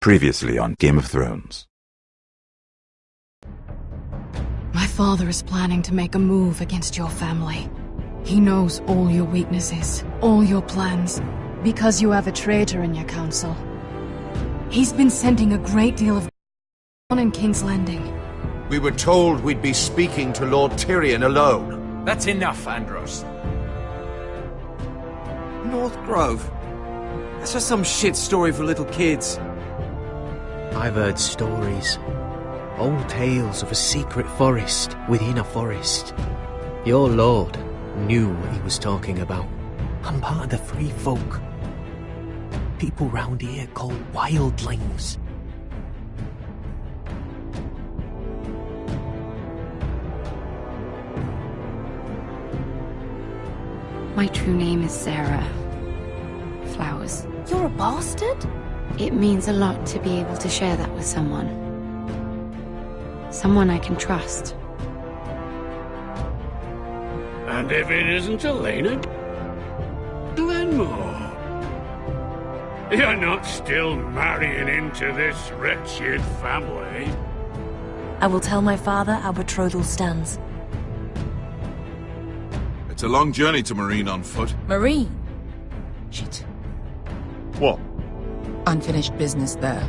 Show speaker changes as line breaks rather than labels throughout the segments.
Previously on Game of Thrones.
My father is planning to make a move against your family. He knows all your weaknesses, all your plans, because you have a traitor in your council. He's been sending a great deal of on in King's Landing.
We were told we'd be speaking to Lord Tyrion alone.
That's enough, Andros.
North Grove? That's just some shit story for little kids.
I've heard stories. Old tales of a secret forest within a forest. Your lord knew what he was talking about. I'm part of the free folk. People round here called wildlings.
My true name is Sarah Flowers.
You're a bastard?
It means a lot to be able to share that with someone. Someone I can trust.
And if it isn't Elena Glenmore, you're not still marrying into this wretched family.
I will tell my father our betrothal stands.
It's a long journey to Marine on foot.
Marine? Shit.
What?
Unfinished business there.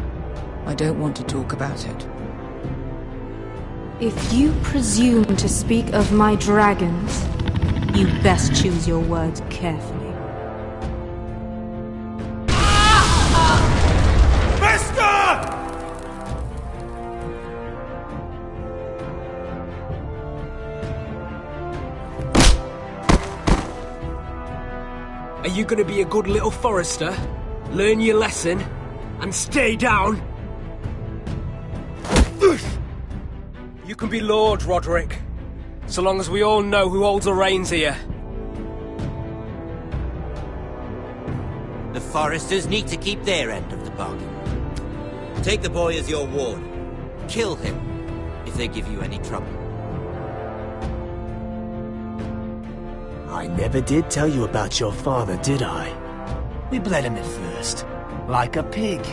I don't want to talk about it.
If you presume to speak of my dragons, you best choose your words carefully.
Are you gonna be a good little forester? Learn your lesson? And stay down? You can be Lord, Roderick. So long as we all know who holds the reins here.
The Foresters need to keep their end of the bargain. Take the boy as your ward. Kill him if they give you any trouble.
I never did tell you about your father, did I? We bled him at first, like a pig.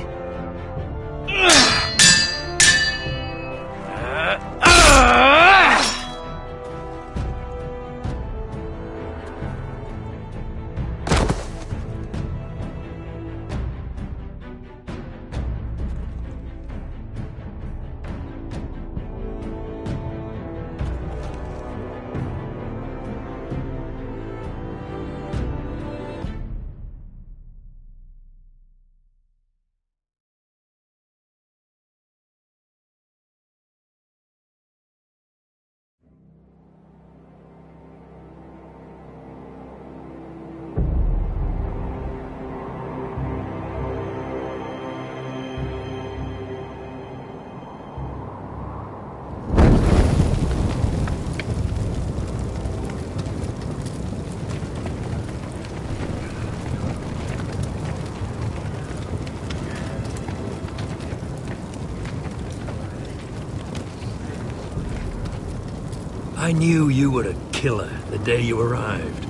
I knew you were a killer the day you arrived.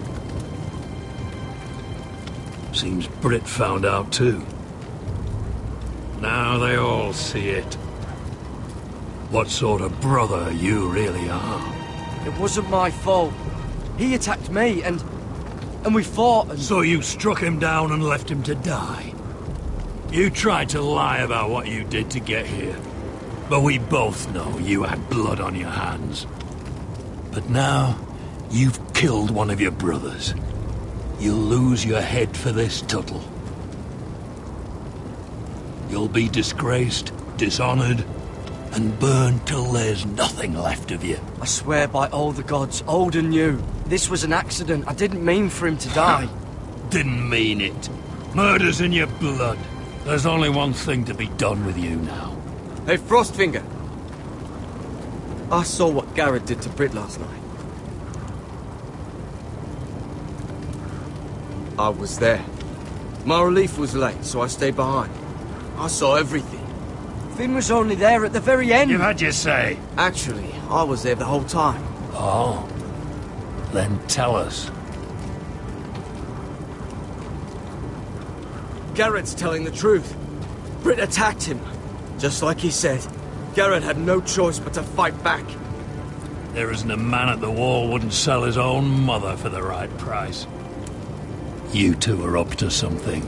Seems Brit found out too. Now they all see it. What sort of brother you really are.
It wasn't my fault. He attacked me and we fought and...
So you struck him down and left him to die? You tried to lie about what you did to get here. But we both know you had blood on your hands. But now, you've killed one of your brothers. You'll lose your head for this, Tuttle. You'll be disgraced, dishonored, and burned till there's nothing left of you.
I swear by all the gods, old and new, this was an accident. I didn't mean for him to die.
Didn't mean it. Murder's in your blood. There's only one thing to be done with you now.
Hey, Frostfinger. I saw what Garrett did to Brit last night. I was there. My relief was late, so I stayed behind. I saw everything. Finn was only there at the very end.
You've had your say.
Actually, I was there the whole time.
Oh. Then tell us.
Garrett's telling the truth. Brit attacked him. Just like he said, Garrett had no choice but to fight back.
There isn't a man at the wall wouldn't sell his own mother for the right price. You two are up to something.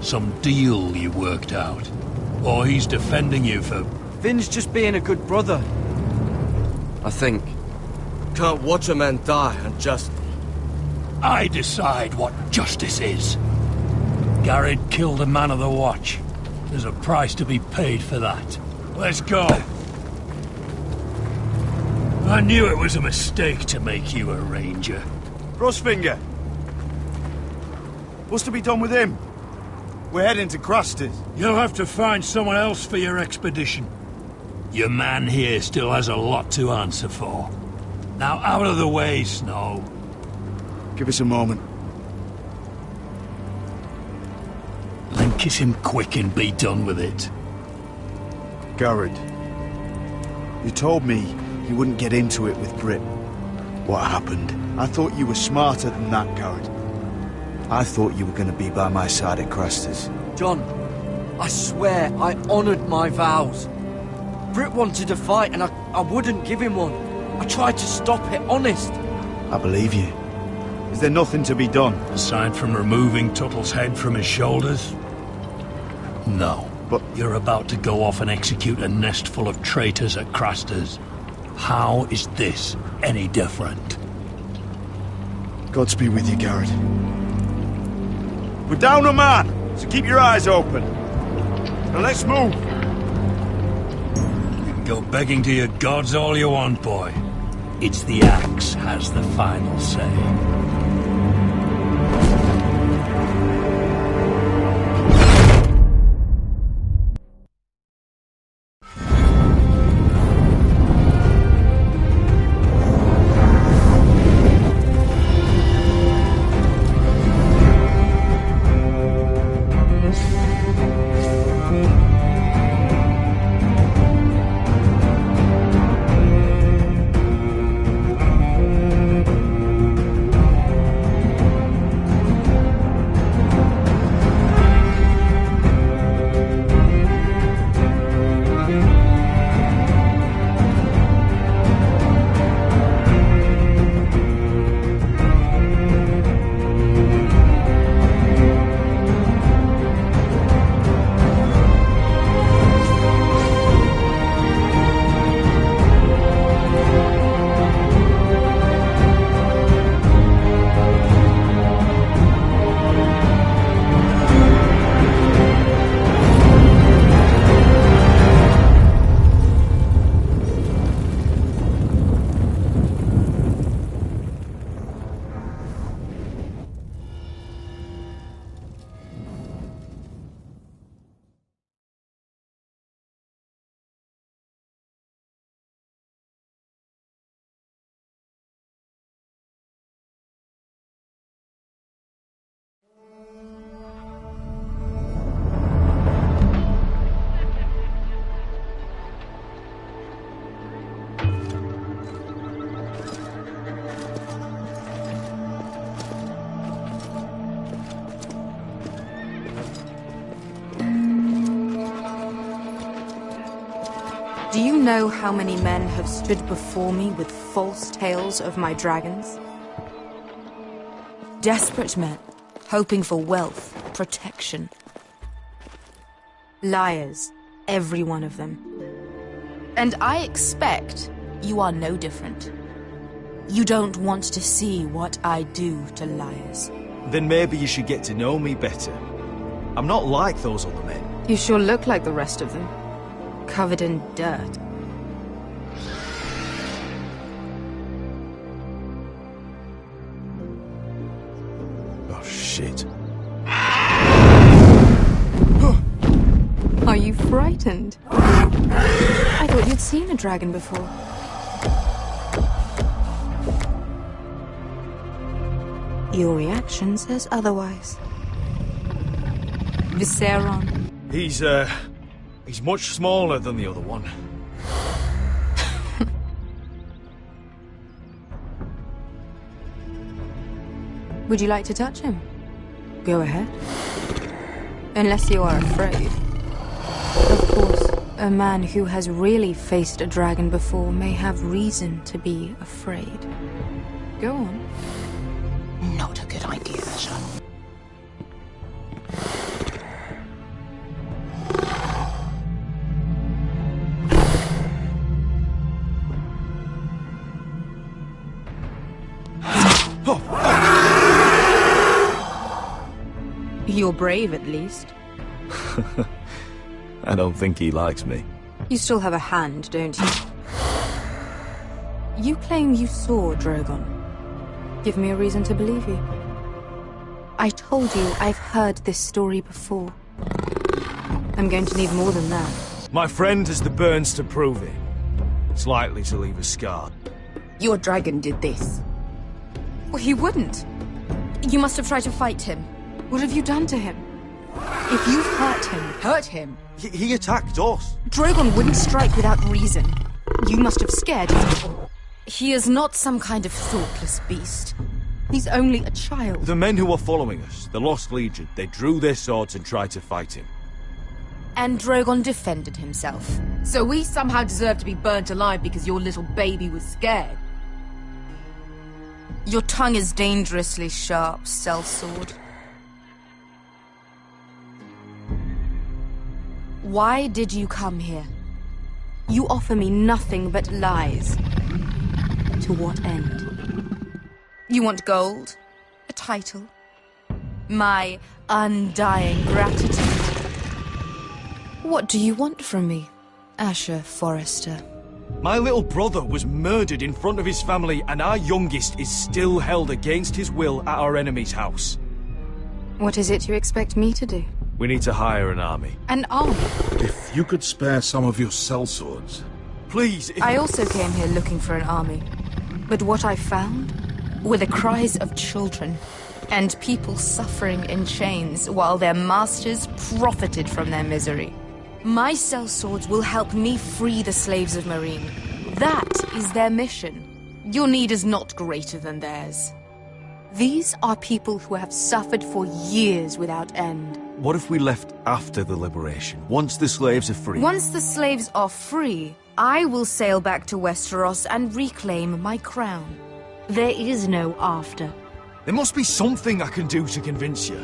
Some deal you worked out. Or he's defending you for...
Finn's just being a good brother. I think. Can't watch a man die unjustly.
I decide what justice is. Garrett killed a man of the watch. There's a price to be paid for that. Let's go. I knew it was a mistake to make you a ranger.
Frostfinger! What's to be done with him? We're heading to Cruster's.
You'll have to find someone else for your expedition. Your man here still has a lot to answer for. Now out of the way, Snow.
Give us a moment.
Then kiss him quick and be done with it.
Garrett, you told me you wouldn't get into it with Brit. What happened? I thought you were smarter than that, Garrett. I thought you were going to be by my side at Cruster's.
John, I swear I honoured my vows. Brit wanted to fight and I wouldn't give him one. I tried to stop it, honest.
I believe you. Is there nothing to be done?
Aside from removing Tuttle's head from his shoulders? No.
But
you're about to go off and execute a nest full of traitors at Craster's. How is this any different?
Godspeed with you, Garrett. We're down a man, so keep your eyes open. Now let's move.
You can go begging to your gods all you want, boy. It's the axe has the final say.
Do you know how many men have stood before me with false tales of my dragons? Desperate men, hoping for wealth, protection. Liars, every one of them. And I expect you are no different. You don't want to see what I do to liars.
Then maybe you should get to know me better. I'm not like those other men.
You sure look like the rest of them. Covered in dirt.
Oh, shit.
Are you frightened? I thought you'd seen a dragon before. Your reaction says otherwise. Viseron.
He's much smaller than the other one.
Would you like to touch him? Go ahead. Unless you are afraid. Of course, a man who has really faced a dragon before may have reason to be afraid. Go on.
Not a good idea, Asher.
You're brave, at least.
I don't think he likes me.
You still have a hand, don't you? You claim you saw Drogon. Give me a reason to believe you. I told you I've heard this story before. I'm going to need more than that.
My friend has the burns to prove it. It's likely to leave a scar.
Your dragon did this. Well, he wouldn't. You must have tried to fight him. What have you done to him? If you've hurt him...
Hurt him?
He attacked us.
Drogon wouldn't strike without reason. You must have scared him. He is not some kind of thoughtless beast. He's only a child.
The men who were following us, the Lost Legion, they drew their swords and tried to fight him.
And Drogon defended himself.
So we somehow deserve to be burnt alive because your little baby was scared?
Your tongue is dangerously sharp, sellsword. Why did you come here? You offer me nothing but lies. To what end? You want gold? A title? My undying gratitude? What do you want from me, Asher Forrester?
My little brother was murdered in front of his family, and our youngest is still held against his will at our enemy's house.
What is it you expect me to do?
We need to hire an army.
An army?
If you could spare some of your sellswords.
Please,
I also came here looking for an army. But what I found were the cries of children and people suffering in chains while their masters profited from their misery. My sellswords will help me free the slaves of Meereen. That is their mission. Your need is not greater than theirs. These are people who have suffered for years without end.
What if we left after the liberation, once the slaves are free?
Once the slaves are free, I will sail back to Westeros and reclaim my crown. There is no after.
There must be something I can do to convince you.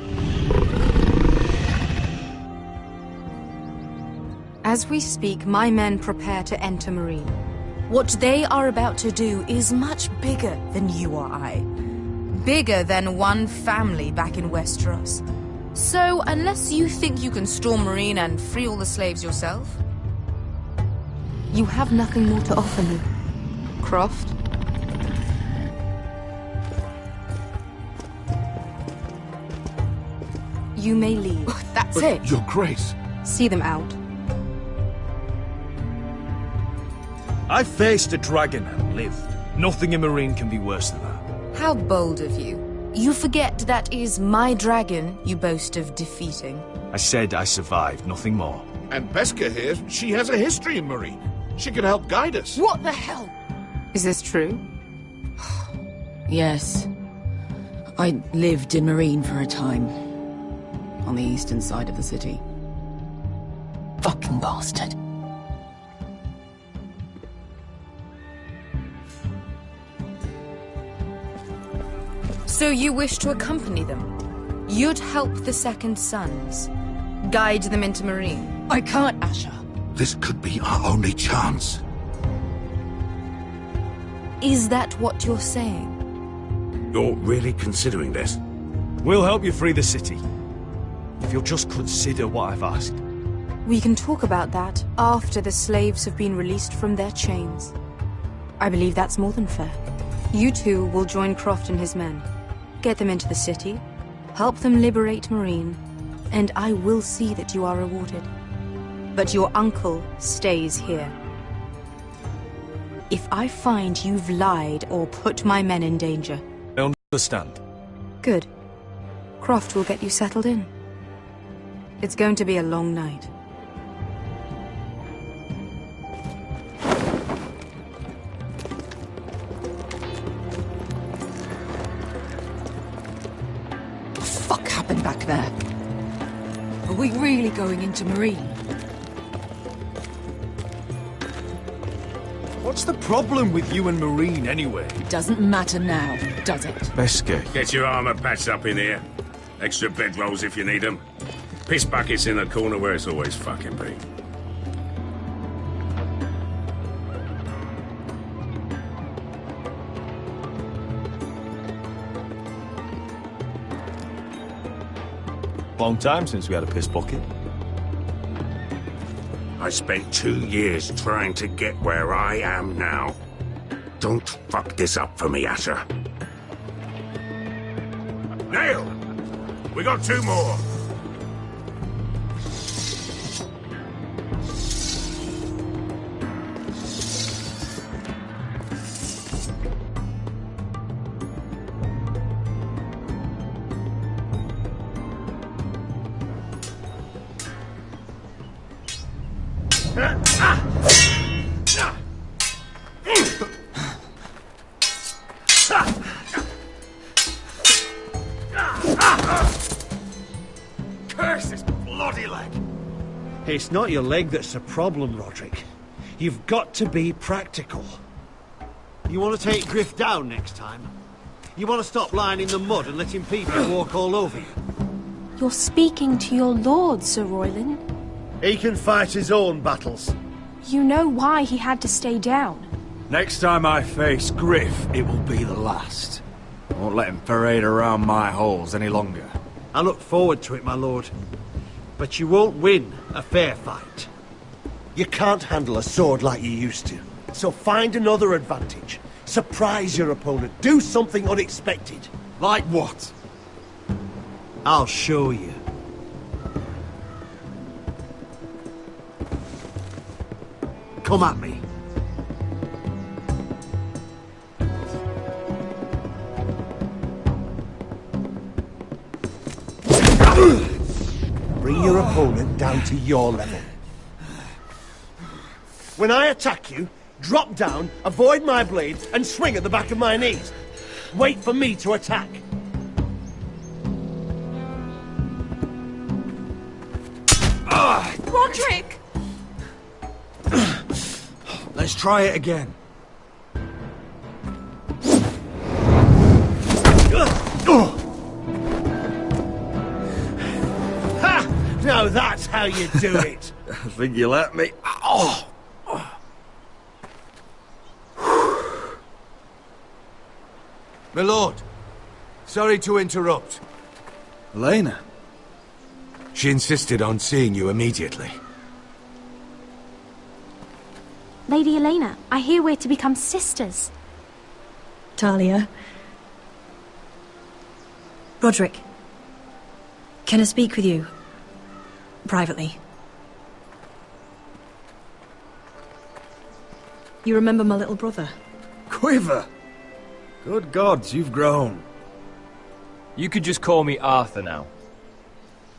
As we speak, my men prepare to enter Meereen. What they are about to do is much bigger than you or I. Bigger than one family back in Westeros. So, unless you think you can storm Meereen and free all the slaves yourself, you have nothing more to offer me, Croft. You may leave.
That's it.
Your Grace.
See them out.
I faced a dragon and lived. Nothing in Meereen can be worse than that.
How bold of you. You forget that is my dragon you boast of defeating.
I said I survived, nothing more.
And Beskha here, she has a history in Meereen. She could help guide us.
What the hell?
Is this true?
Yes. I lived in Meereen for a time. On the eastern side of the city. Fucking bastard.
So you wish to accompany them? You'd help the Second Sons? Guide them into Meereen?
I can't, Asher.
This could be our only chance.
Is that what you're saying?
You're really considering this?
We'll help you free the city. If you'll just consider what I've asked.
We can talk about that after the slaves have been released from their chains. I believe that's more than fair. You two will join Croft and his men. Get them into the city, help them liberate Meereen, and I will see that you are rewarded. But your uncle stays here. If I find you've lied or put my men in danger...
I understand.
Good. Croft will get you settled in. It's going to be a long night.
What the fuck happened back there?
Are we
we really going into Marine?
What's the problem with you and Marine, anyway?
It doesn't matter now, does it?
Beskay.
Get your armor patched up in here. Extra bedrolls if you need them. Piss buckets in the corner where it's always fucking been.
Long time since we had a piss bucket.
I spent 2 years trying to get where I am now. Don't fuck this up for me, Asher. Nail! We got 2 more!
Curse this bloody leg!
It's not your leg that's the problem, Roderick. You've got to be practical. You want to take Griff down next time? You want to stop lying in the mud and letting people walk all over you?
You're speaking to your lord, Sir Royland.
He can fight his own battles.
You know why he had to stay down.
Next time I face Griff, it will be the last. I won't let him parade around my halls any longer.
I look forward to it, my lord. But you won't win a fair fight. You can't handle a sword like you used to. So find another advantage. Surprise your opponent. Do something unexpected.
Like what?
I'll show you. Come at me. Bring your opponent down to your level. When I attack you, drop down, avoid my blades, and swing at the back of my knees. Wait for me to attack.
Roderick!
Let's try it again.
Ha! Now that's how you do it.
I think you let me. Oh!
My lord, sorry to interrupt.
Elena?
She insisted on seeing you immediately.
Lady Elena, I hear we're to become sisters.
Talia. Roderick. Can I speak with you? Privately. You remember my little brother?
Quiver! Good gods, you've grown.
You could just call me Arthur now.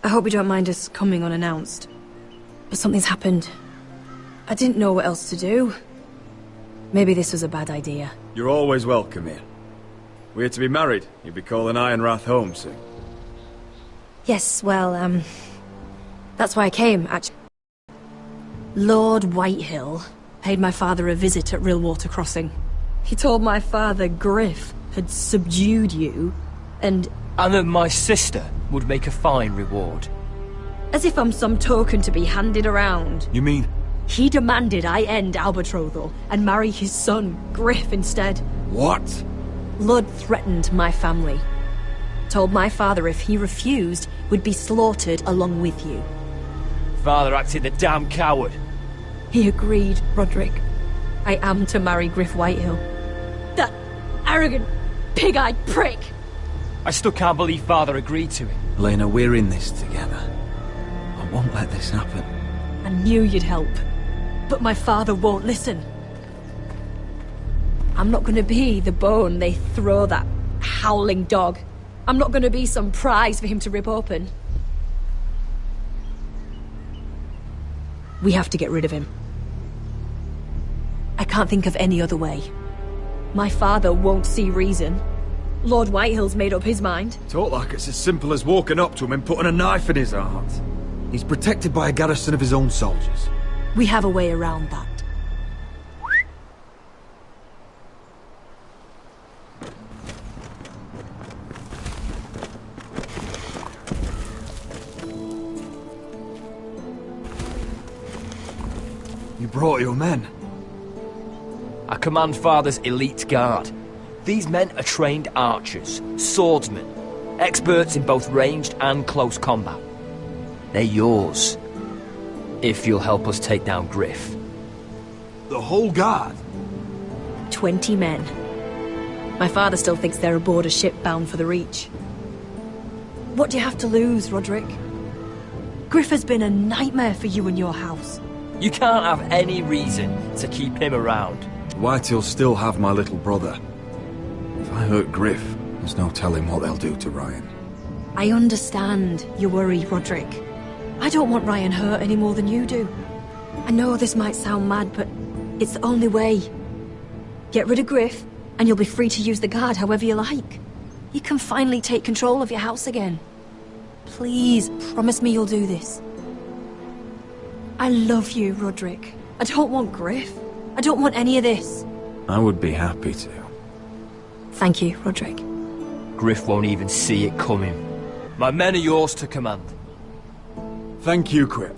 I hope you don't mind us coming unannounced. But something's happened. I didn't know what else to do. Maybe this was a bad idea.
You're always welcome here. We're to be married. You'll be calling Ironrath home soon.
Yes, well, that's why I came, actually. Lord Whitehill paid my father a visit at Rillwater Crossing. He told my father Griff had subdued you, and
that my sister would make a fine reward.
As if I'm some token to be handed around.
You mean?
He demanded I end our betrothal and marry his son, Griff, instead.
What?
Lord threatened my family. Told my father if he refused, we'd be slaughtered along with you.
Father acted a damn coward.
He agreed, Roderick. I am to marry Griff Whitehill. That arrogant, pig-eyed prick!
I still can't believe Father agreed to it.
Elena, we're in this together. I won't let this happen.
I knew you'd help, but my father won't listen. I'm not gonna be the bone they throw that howling dog. I'm not gonna be some prize for him to rip open. We have to get rid of him. I can't think of any other way. My father won't see reason. Lord Whitehill's made up his mind.
Talk like it's as simple as walking up to him and putting a knife in his heart.
He's protected by a garrison of his own soldiers.
We have a way around that.
You brought your men.
I command Father's elite guard. These men are trained archers, swordsmen, experts in both ranged and close combat. They're yours, if you'll help us take down Griff.
The whole guard?
20 men. My father still thinks they're aboard a ship bound for the Reach. What do you have to lose, Roderick? Griff has been a nightmare for you and your house.
You can't have any reason to keep him around.
Whitehill'll still have my little brother. If I hurt Griff, there's no telling what they'll do to Ryan.
I understand your worry, Roderick. I don't want Ryan hurt any more than you do. I know this might sound mad, but it's the only way. Get rid of Griff, and you'll be free to use the guard however you like. You can finally take control of your house again. Please, promise me you'll do this. I love you, Roderick. I don't want Griff. I don't want any of this.
I would be happy to.
Thank you, Roderick.
Griff won't even see it coming. My men are yours to command.
Thank you, Quip.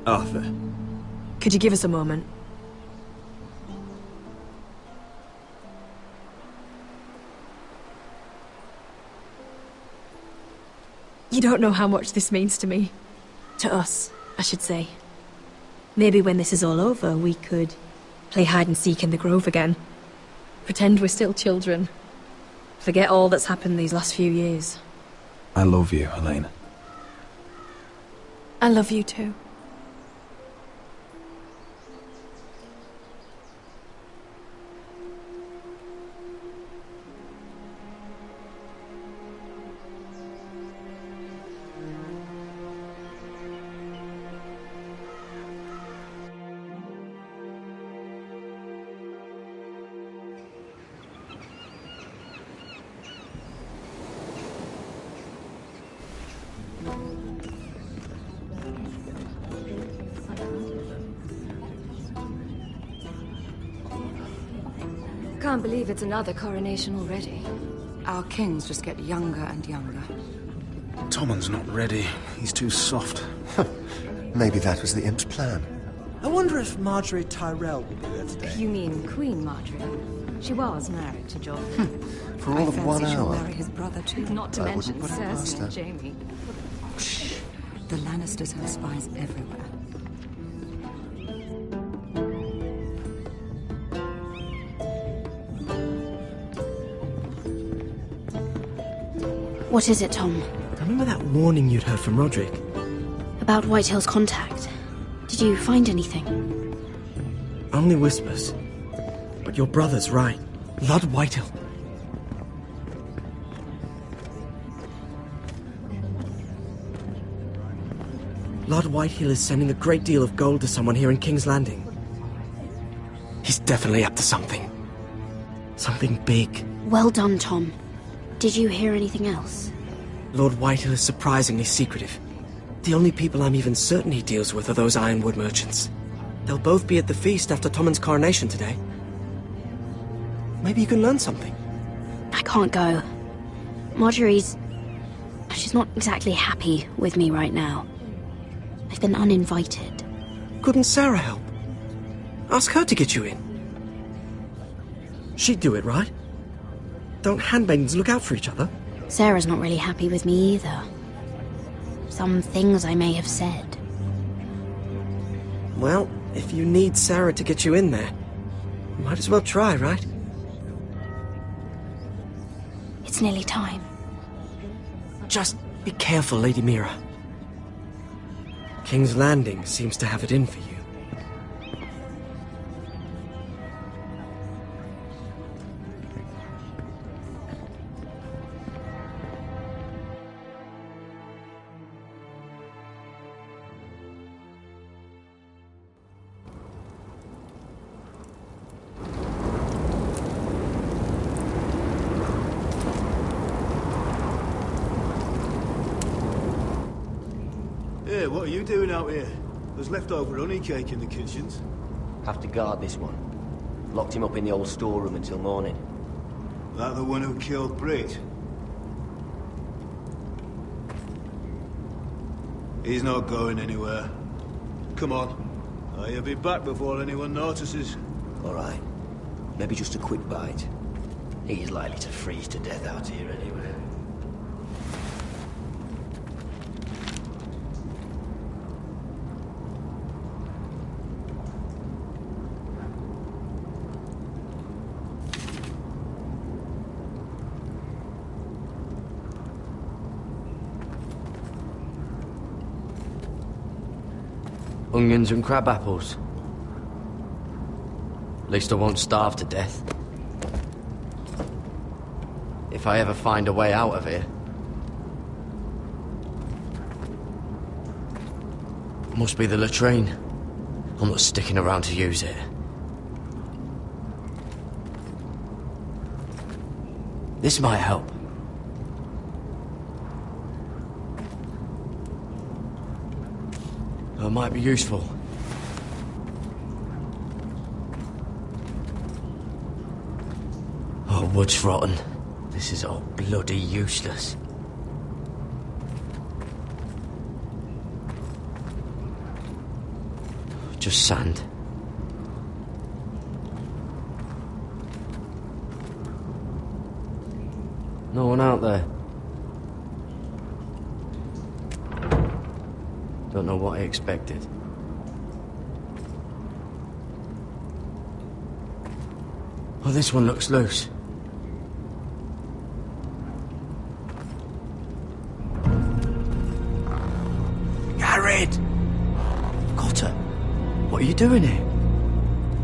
Arthur.
Could you give us a moment? You don't know how much this means to me. To us, I should say. Maybe when this is all over, we could play hide and seek in the grove again. Pretend we're still children. Forget all that's happened these last few years.
I love you, Helena.
I love you too.
Can't believe it's another coronation already. Our kings just get younger and younger.
Tommen's not ready. He's too soft.
Maybe that was the imp's plan.
I wonder if Marjorie Tyrell will be there today.
You mean Queen Marjorie? She was married to John.
For all of 1
she'll
hour.
marry his brother too. Not to
I
mention
wouldn't put it past
Cersei
her.
and Jamie. Shh. The Lannisters have spies everywhere.
What is it, Tom?
Remember that warning you'd heard from Roderick?
About Whitehill's contact. Did you find anything?
Only whispers. But your brother's right. Lord Whitehill. Lord Whitehill is sending a great deal of gold to someone here in King's Landing. He's definitely up to something. Something big.
Well done, Tom. Did you hear anything else?
Lord Whitehill is surprisingly secretive. The only people I'm even certain he deals with are those ironwood merchants. They'll both be at the feast after Tommen's coronation today. Maybe you can learn something.
I can't go. Marjorie's... she's not exactly happy with me right now. I've been uninvited.
Couldn't Sarah help? Ask her to get you in. She'd do it, right? Don't handmaidens look out for each other?
Sarah's not really happy with me either. Some things I may have said.
Well, if you need Sarah to get you in there, might as well try, right?
It's nearly time.
Just be careful, Lady Mira. King's Landing seems to have it in for you.
Yeah, what are you doing out here? There's leftover honey cake in the kitchens.
Have to guard this one. Locked him up in the old storeroom until morning.
That the one who killed Brit? He's not going anywhere. Come on. I'll be back before anyone notices.
All right. Maybe just a quick bite. He's likely to freeze to death out here anyway.
Onions and crab apples. At least I won't starve to death. If I ever find a way out of here. Must be the latrine. I'm not sticking around to use it. This might help. It might be useful. Oh, wood's rotten. This is all bloody useless. Just sand. No one out there. Don't know what I expected. Oh, this one looks loose. Garrett! Cotter, what are you doing here?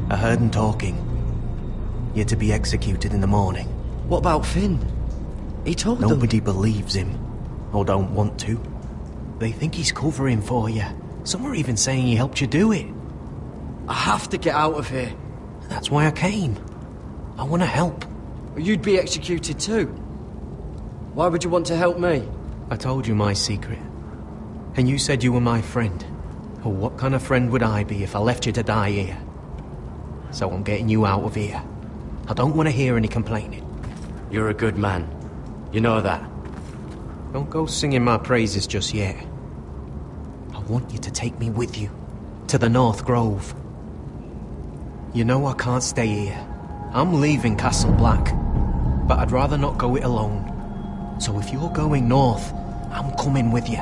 I heard him talking. You're to be executed in the morning.
What about Finn? He told them.
Nobody believes him, or don't want to. They think he's covering for you. Some are even saying he helped you do it.
I have to get out of here.
That's why I came. I want to help.
You'd be executed too. Why would you want to help me?
I told you my secret. And you said you were my friend. Well, what kind of friend would I be if I left you to die here? So I'm getting you out of here. I don't want to hear any complaining.
You're a good man. You know that.
Don't go singing my praises just yet. I want you to take me with you. To the North Grove. You know I can't stay here. I'm leaving Castle Black. But I'd rather not go it alone. So if you're going north, I'm coming with you.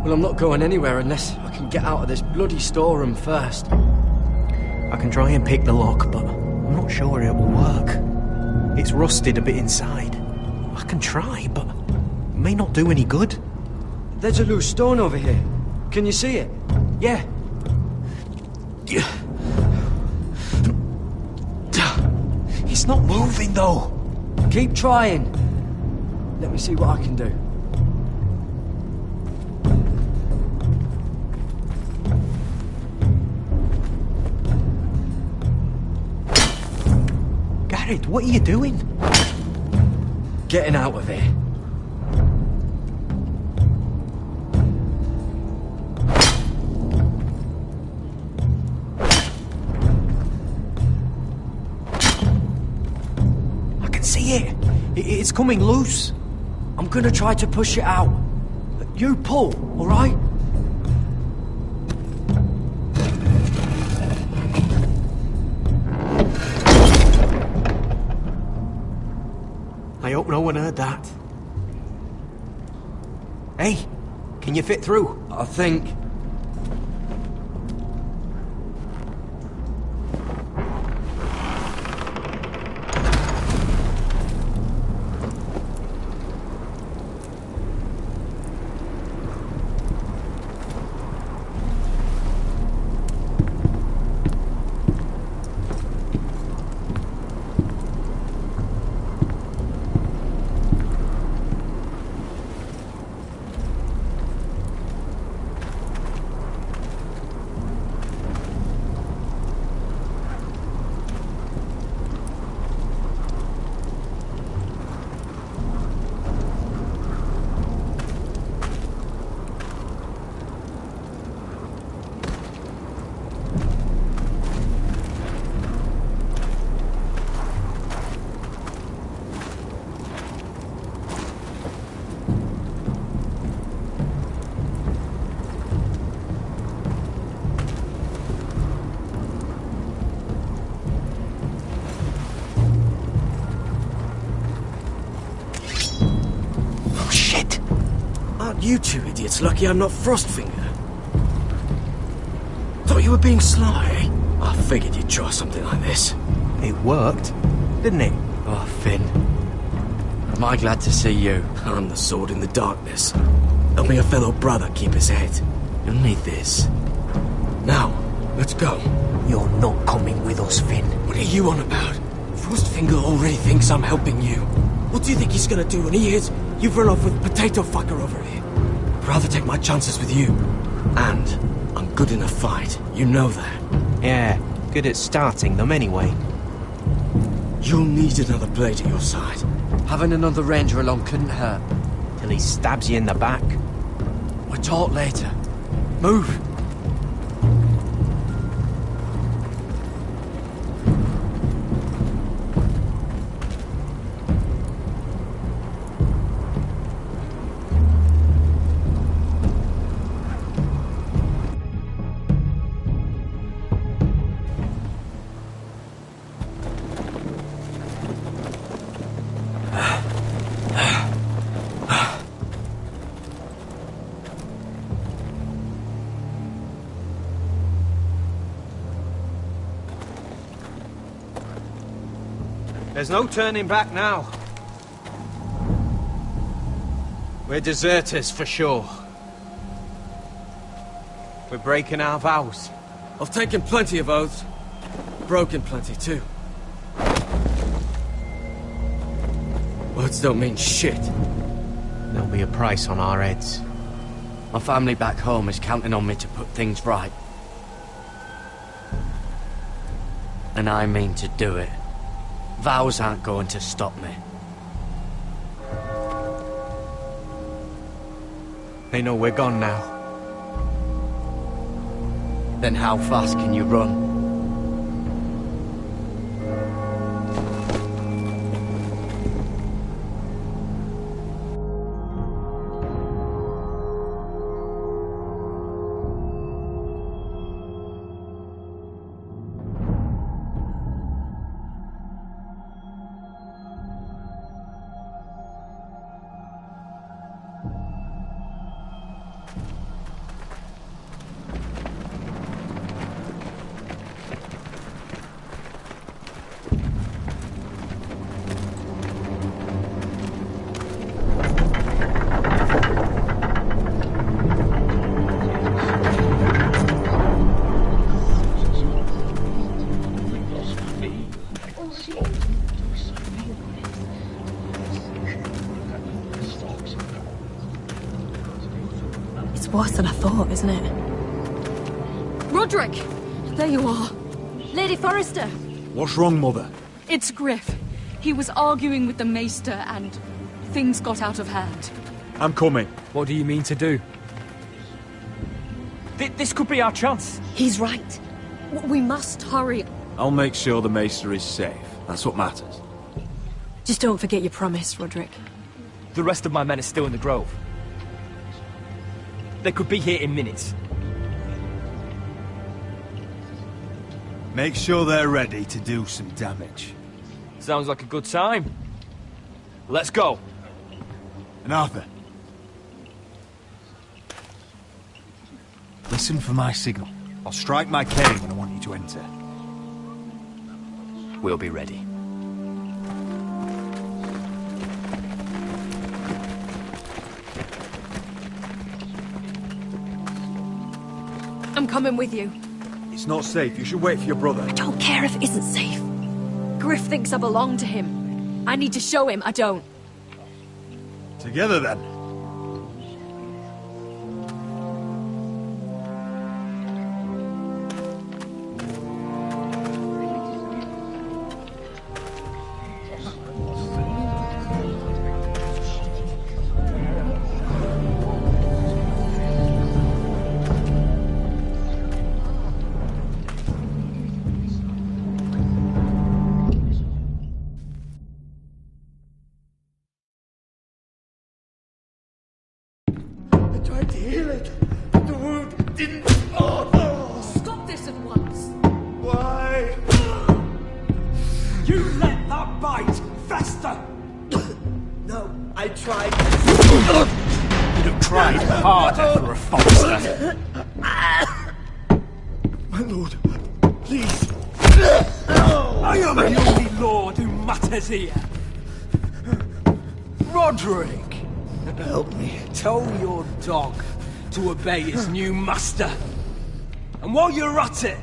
Well, I'm not going anywhere unless I can get out of this bloody storeroom first.
I can try and pick the lock, but I'm not sure it will work. It's rusted a bit inside. I can try, but it may not do any good.
There's a loose stone over here. Can you see it?
Yeah. It's not moving, though.
Keep trying. Let me see what I can do.
Garrett, what are you doing?
Getting out of here.
I can see it. It's coming loose.
I'm gonna try to push it out. You pull, all right?
I hope no one heard that. Hey, can you fit through?
I think.
You two idiots lucky I'm not Frostfinger. Thought you were being sly, eh? I figured you'd try something like this.
It worked, didn't it?
Oh, Finn. Am I glad to see you?
I'm the sword in the darkness. Help me a fellow brother keep his head. You'll need this. Now, let's go.
You're not coming with us, Finn.
What are you on about? Frostfinger already thinks I'm helping you. What do you think he's gonna do when he hears you've run off with Potato Fucker over here? I'd rather take my chances with you. And I'm good in a fight. You know that.
Yeah, good at starting them anyway.
You'll need another blade at your side.
Having another ranger along couldn't hurt.
Till he stabs you in the back.
We'll talk later. Move!
There's no turning back now. We're deserters for sure. We're breaking our vows.
I've taken plenty of oaths. Broken plenty too. Words don't mean shit.
There'll be a price on our heads.
My family back home is counting on me to put things right. And I mean to do it. Vows aren't going to stop me.
They know we're gone now.
Then how fast can you run?
It's worse than I thought, isn't it?
Roderick! There you are.
Lady Forrester!
What's wrong, Mother?
It's Griff. He was arguing with the Maester and things got out of hand.
I'm coming.
What do you mean to do? This could be our chance.
He's right. We must hurry.
I'll make sure the Maester is safe. That's what matters.
Just don't forget your promise, Roderick.
The rest of my men are still in the grove. They could be here in minutes.
Make sure they're ready to do some damage.
Sounds like a good time. Let's go.
And Arthur, listen for my signal. I'll strike my cane when I want you to enter.
We'll be ready.
I'm coming with you.
It's not safe. You should wait for your brother.
I don't care if it isn't safe. Griff thinks I belong to him. I need to show him I don't.
Together then.
Tried to heal it, but the wound didn't. Oh.
Stop this at once!
Why?
You let that bite fester!
No, I tried.
You'd have
tried harder for a foster.
My lord, please.
I am the only lord who matters here. Roderick,
Help me.
tell your dog to obey his new master. And while you're at it,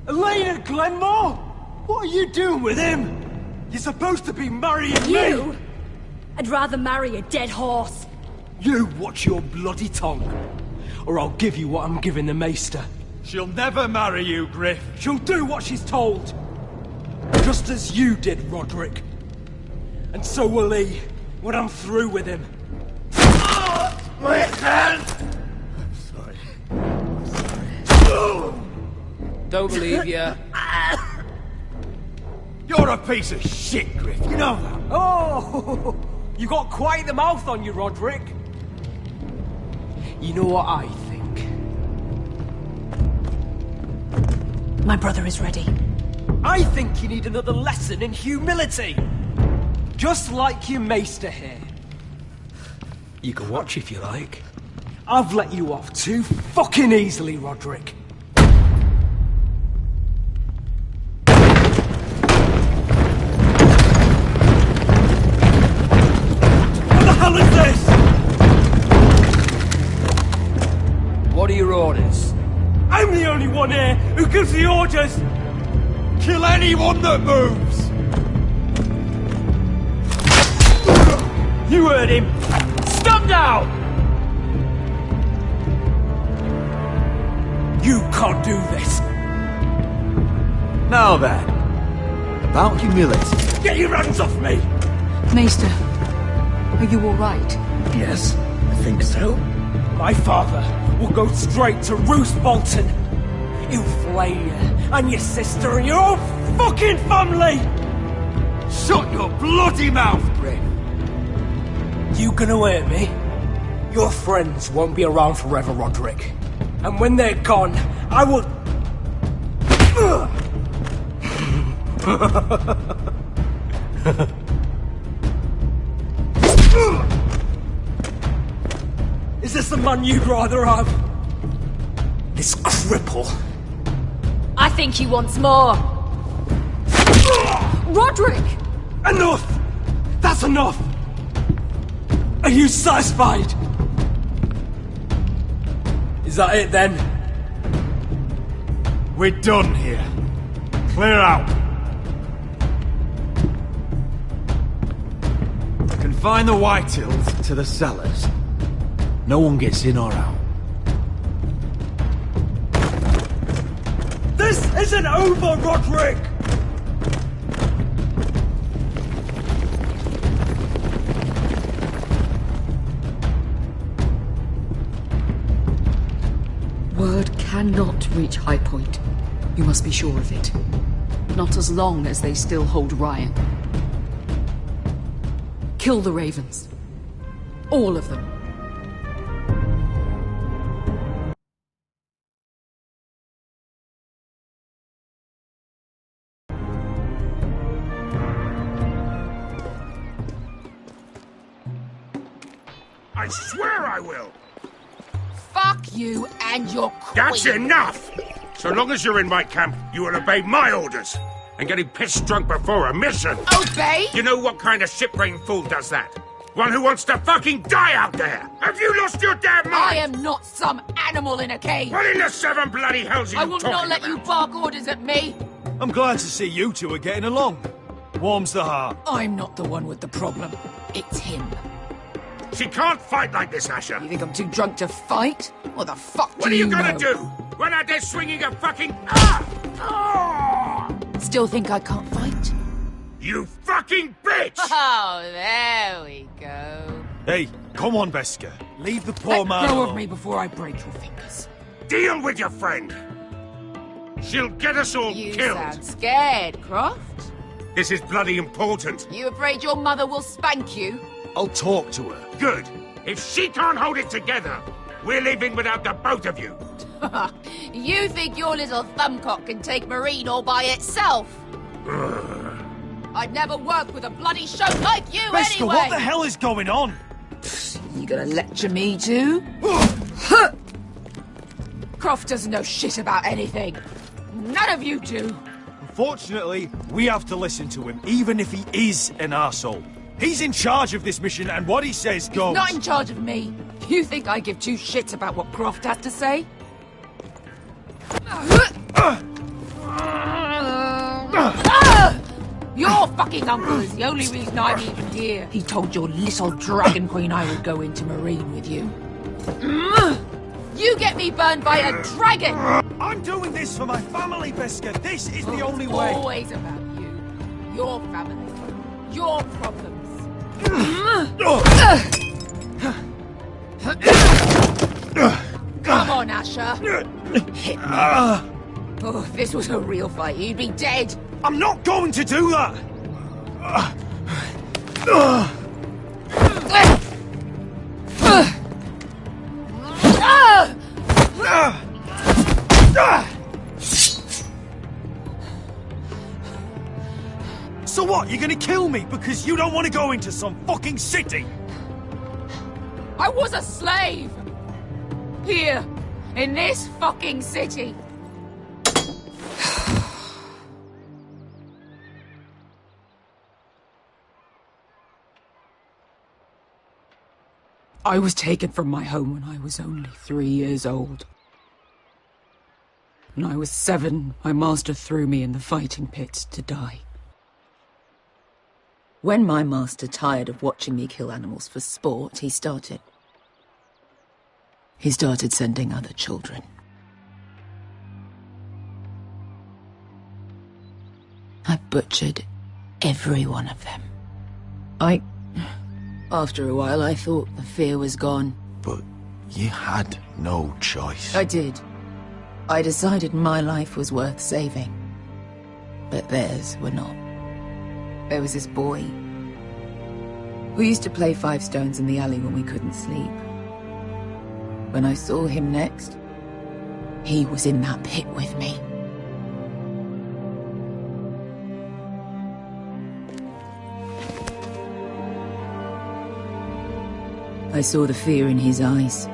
Elena Glenmore, what are you doing with him? You're supposed to be marrying
You?
me.
I'd rather marry a dead horse.
You watch your bloody tongue, or I'll give you what I'm giving the maester.
She'll never marry you, Griff.
She'll do what she's told. Just as you did, Roderick. And so will he, when I'm through with him.
My hand!
Don't believe ya.
You're a piece of shit, Griff. You know that.
Oh, you got quite the mouth on you, Roderick. You know what I think?
My brother is ready.
I think you need another lesson in humility. Just like your maester here. You can watch if you like. I've let you off too fucking easily, Roderick. What the hell is this? What are your orders? I'm the only one here who gives the orders.
Kill anyone that moves!
You heard him! Stop now! You can't do this!
Now then, about humility.
Get your hands off me!
Maester, are you all right?
Yes, I think so. My father will go straight to Roose Bolton. He'll flay you, and your sister, and your whole fucking family!
Shut your bloody mouth, Griff!
You gonna hear me? Your friends won't be around forever, Roderick. And when they're gone, I will... Is this the man you'd rather have? This cripple.
I think he wants more. Roderick!
Enough! That's enough! Are you satisfied? Is that it then?
We're done here. Clear out. Confine the Whitehills to the cellars. No one gets in or out.
This isn't over, Roderick!
Word cannot reach High Point. You must be sure of it. Not as long as they still hold Ryan. Kill the ravens. All of them.
I swear I will!
Fuck you and your queen.
That's enough! So long as you're in my camp, you will obey my orders. And getting pissed drunk before a mission.
Obey?
You know what kind of ship-brain fool does that? One who wants to fucking die out there! Have you lost your damn mind?
I am not some animal in a cage.
What in the seven bloody hells are you
I will
talking
not let
about?
you bark orders at me.
I'm glad to see you two are getting along. Warms the heart.
I'm not the one with the problem. It's him.
She can't fight like this, Asher.
You think I'm too drunk to fight? What the fuck
What
do
are you
know?
gonna do? When out there swinging a fucking...
Still think I can't fight?
You fucking bitch!
Oh, there we go.
Hey, come on, Veska. Leave the poor man
Let go
alone.
of me before I break your fingers.
Deal with your friend. She'll get us all
You
killed.
sound scared, Croft.
This is bloody important.
You afraid your mother will spank you?
I'll talk to her.
Good. If she can't hold it together, we're leaving without the both of you.
You think your little thumbcock can take Marine all by itself? I'd never work with a bloody show like you
Veska,
anyway!
what the hell is going on?
You gonna lecture me too? Croft doesn't know shit about anything. None of you do.
Unfortunately, we have to listen to him, even if he is an arsehole. He's in charge of this mission, and what he says goes.
He's not in charge of me. You think I give two shits about what Croft has to say? Your fucking uncle is the only reason I'm even here. He told your little dragon queen I would go into Marine with you. You get me burned by a dragon!
I'm doing this for my family, Beskha. This is the only way.
It's always about you. Your family. Your problems. Come on, Asher. Hit me. Oh, if this was a real fight, you'd be dead.
I'm not going to do that! So what, you're gonna kill me because you don't want to go into some fucking city?
I was a slave! Here, in this fucking city. I was taken from my home when I was only 3 years old. When I was 7, my master threw me in the fighting pits to die. When my master tired of watching me kill animals for sport, he started sending other children. I butchered every one of them. After a while, I thought the fear was gone.
But you had no choice.
I did. I decided my life was worth saving. But theirs were not. There was this boy who used to play 5 stones in the alley when we couldn't sleep. When I saw him next, he was in that pit with me. I saw the fear in his eyes.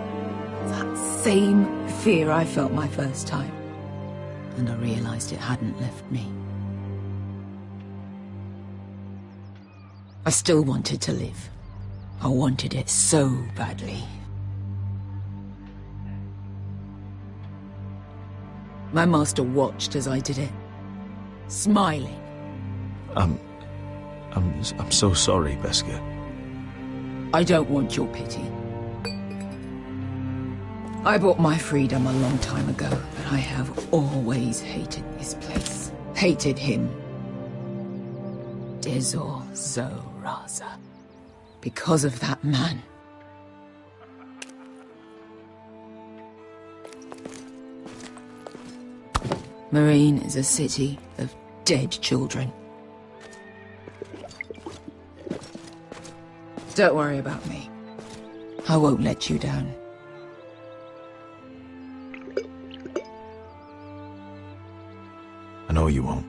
That same fear I felt my first time. And I realized it hadn't left me. I still wanted to live. I wanted it so badly. My master watched as I did it, smiling.
I'm so sorry, Beskha.
I don't want your pity. I bought my freedom a long time ago, but I have always hated this place. Hated him. Dezor Zoraza. Because of that man. Marine is a city of dead children. Don't worry about me. I won't let you down.
I know you won't.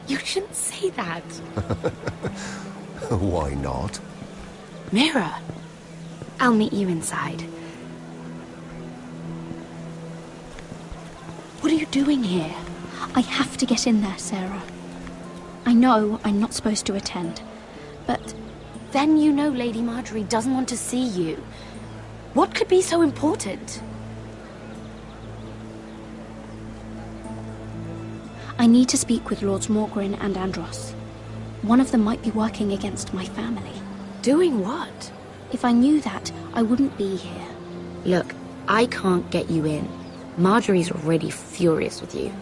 You shouldn't say that.
Why not?
Mira, I'll meet you inside. What are you doing here? I have to get in there, Sarah. I know I'm not supposed to attend, but then you know Lady Marjorie doesn't want to see you. What could be so important? I need to speak with Lords Morgrin and Andros. One of them might be working against my family. Doing what? If I knew that, I wouldn't be here.
Look, I can't get you in. Marjorie's already furious with you.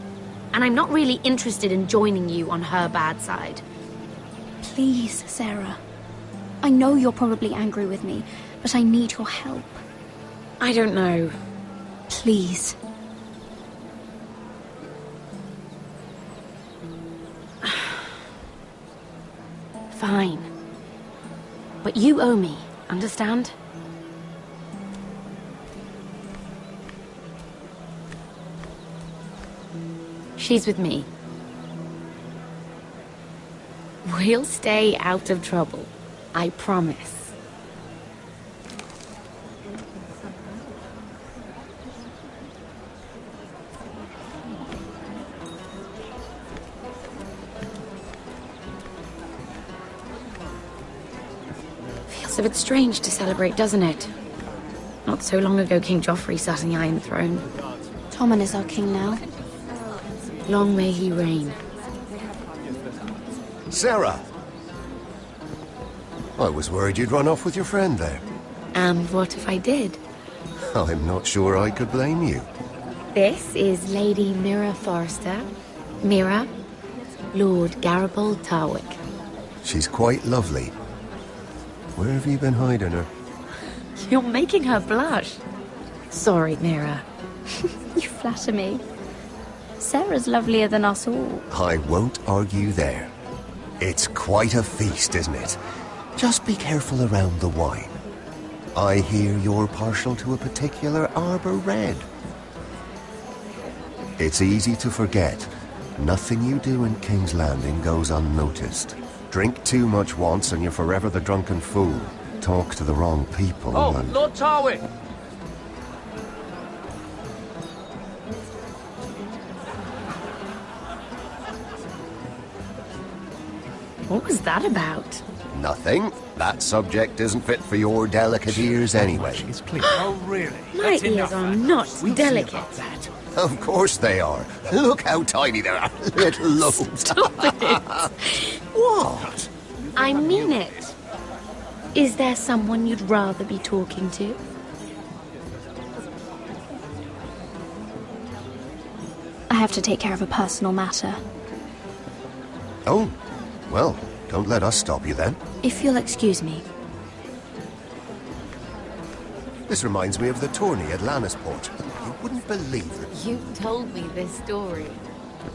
And I'm not really interested in joining you on her bad side.
Please, Sarah. I know you're probably angry with me, but I need your help.
I don't know.
Please.
Fine. But you owe me, understand? She's with me. We'll stay out of trouble. I promise. Feels a bit strange to celebrate, doesn't it? Not so long ago, King Joffrey sat on the Iron Throne.
Tommen is our king now.
Long may he reign.
Sarah! I was worried you'd run off with your friend there.
And what if I did?
I'm not sure I could blame you.
This is Lady Mira Forrester. Mira, Lord Garibald Tarwick.
She's quite lovely. Where have you been hiding her?
You're making her blush. Sorry, Mira.
You flatter me. Sarah's lovelier than us all.
I won't argue there. It's quite a feast, isn't it? Just be careful around the wine. I hear you're partial to a particular Arbor Red. It's easy to forget. Nothing you do in King's Landing goes unnoticed. Drink too much once and you're forever the drunken fool. Talk to the wrong people and...
Lord Tarwick!
What was that about?
Nothing. That subject isn't fit for your delicate ears anyway.
Oh, really?
My ears are not delicate.
Of course they are. Look how tiny they are. Little lobes.
Stop it!
What?
I mean it. Is there someone you'd rather be talking to?
I have to take care of a personal matter.
Oh, well, don't let us stop you then.
If you'll excuse me.
This reminds me of the tourney at Lannisport. You wouldn't believe it.
You told me this story.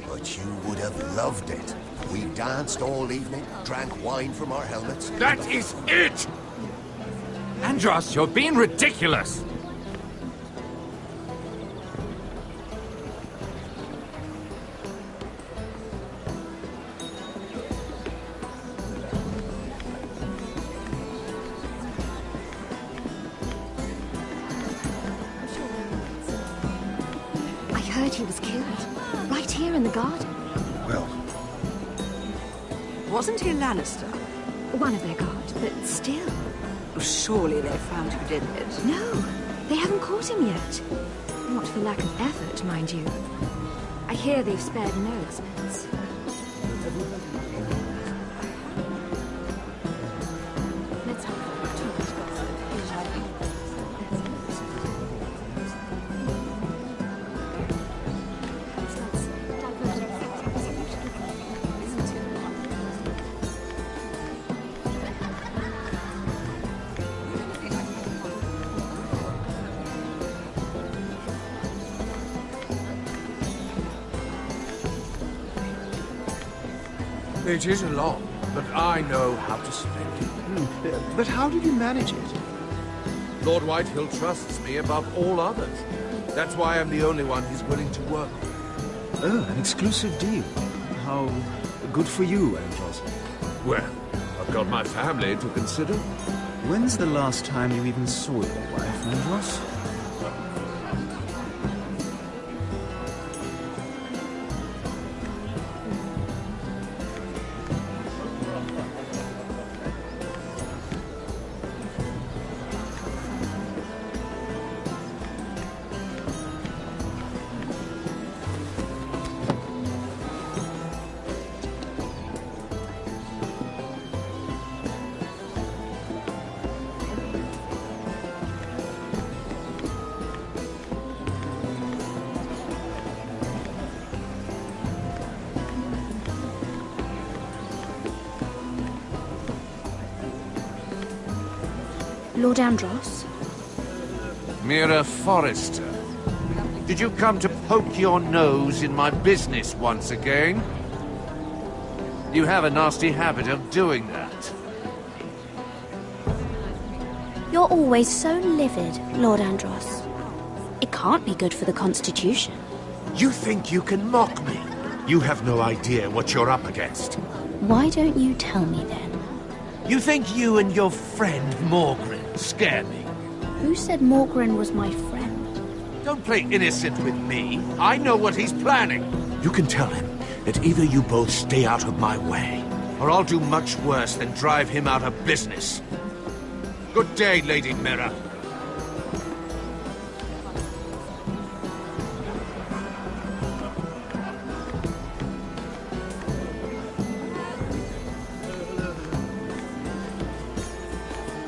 But you would have loved it. We danced all evening, drank wine from our helmets.
That is it! Andros, you're being ridiculous!
I heard he was killed. Right here in the garden.
Well,
Wasn't he a Lannister?
One of their guard, but still.
Surely they found who did it.
No, they haven't caught him yet. Not for lack of effort, mind you. I hear they've spared no expense. Let's hope too much gossip.
It isn't long, but I know how to spend it.
But how did you manage it?
Lord Whitehill trusts me above all others. That's why I'm the only one he's willing to work with.
Oh, an exclusive deal. How good for you, Andros.
Well, I've got my family to consider.
When's the last time you even saw your wife, Andros?
Lord Andros?
Mira Forrester. Did you come to poke your nose in my business once again?
You have a nasty habit of doing that.
You're always so livid, Lord Andros. It can't be good for the Constitution.
You think you can mock me? You have no idea what you're up against.
Why don't you tell me then?
You think you and your friend Morgren scare me?
Who said Morgren was my friend?
Don't play innocent with me. I know what he's planning.
You can tell him that either you both stay out of my way,
Or I'll do much worse than drive him out of business. Good day, Lady Mira.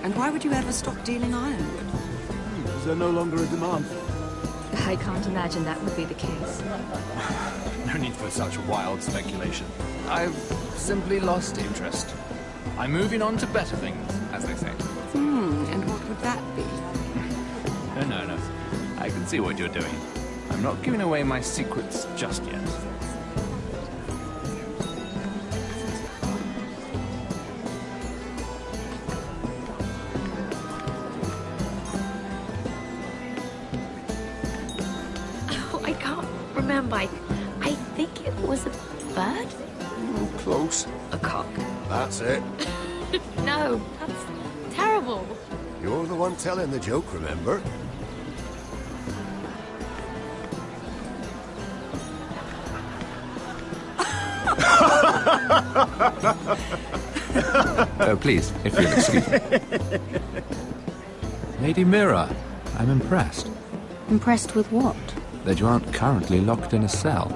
And why would you ever stop dealing ironwood?
Is there no longer a demand?
I can't imagine that would be the case.
No need for such wild speculation. I've simply lost interest. I'm moving on to better things, as they say.
And what would that be?
No. I can see what you're doing. I'm not giving away my secrets just yet.
Oh, I can't remember. I think it was a bird?
Close.
A cock.
That's it.
No, that's terrible.
You're the one telling the joke, remember?
Oh, please, if you'll excuse me. Lady Mira, I'm impressed
Impressed with what?
that you aren't currently locked in a cell.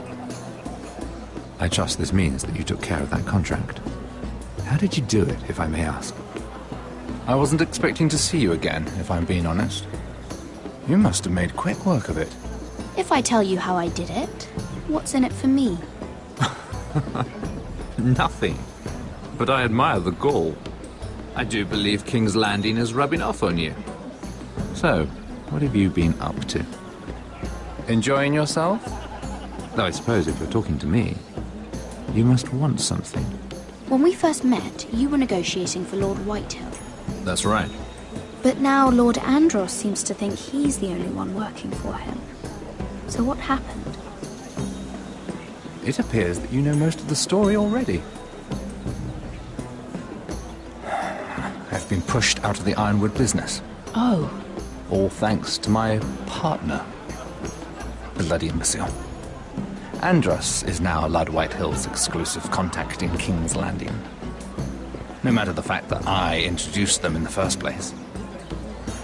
I trust this means that you took care of that contract. How did you do it, if I may ask? I wasn't expecting to see you again, if I'm being honest. You must have made quick work of it.
If I tell you how I did it, what's in it for me?
Nothing. But I admire the gall. I do believe King's Landing is rubbing off on you. So, what have you been up to? Enjoying yourself? Though I suppose if you're talking to me, you must want something.
When we first met, you were negotiating for Lord Whitehill.
That's right.
But now Lord Andros seems to think he's the only one working for him. So what happened?
It appears that you know most of the story already. I've been pushed out of the ironwood business.
Oh.
All thanks to my partner. Bloody imbecile. Andros is now Lord Whitehill's exclusive contact in King's Landing. No matter the fact that I introduced them in the first place.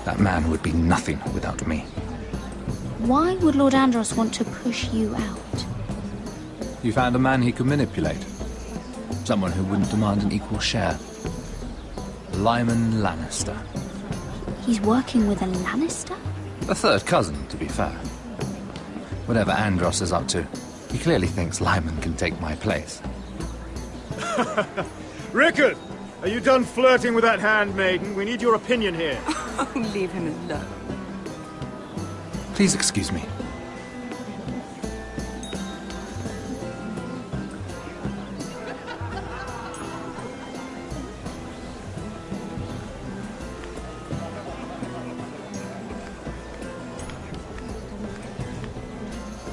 That man would be nothing without me.
Why would Lord Andros want to push you out?
You found a man he could manipulate. Someone who wouldn't demand an equal share. Lyman Lannister.
He's working with a Lannister?
A third cousin, to be fair. Whatever Andros is up to, he clearly thinks Lyman can take my place.
Rickard! Are you done flirting with that handmaiden? We need your opinion here.
Oh, leave him alone.
Please excuse me.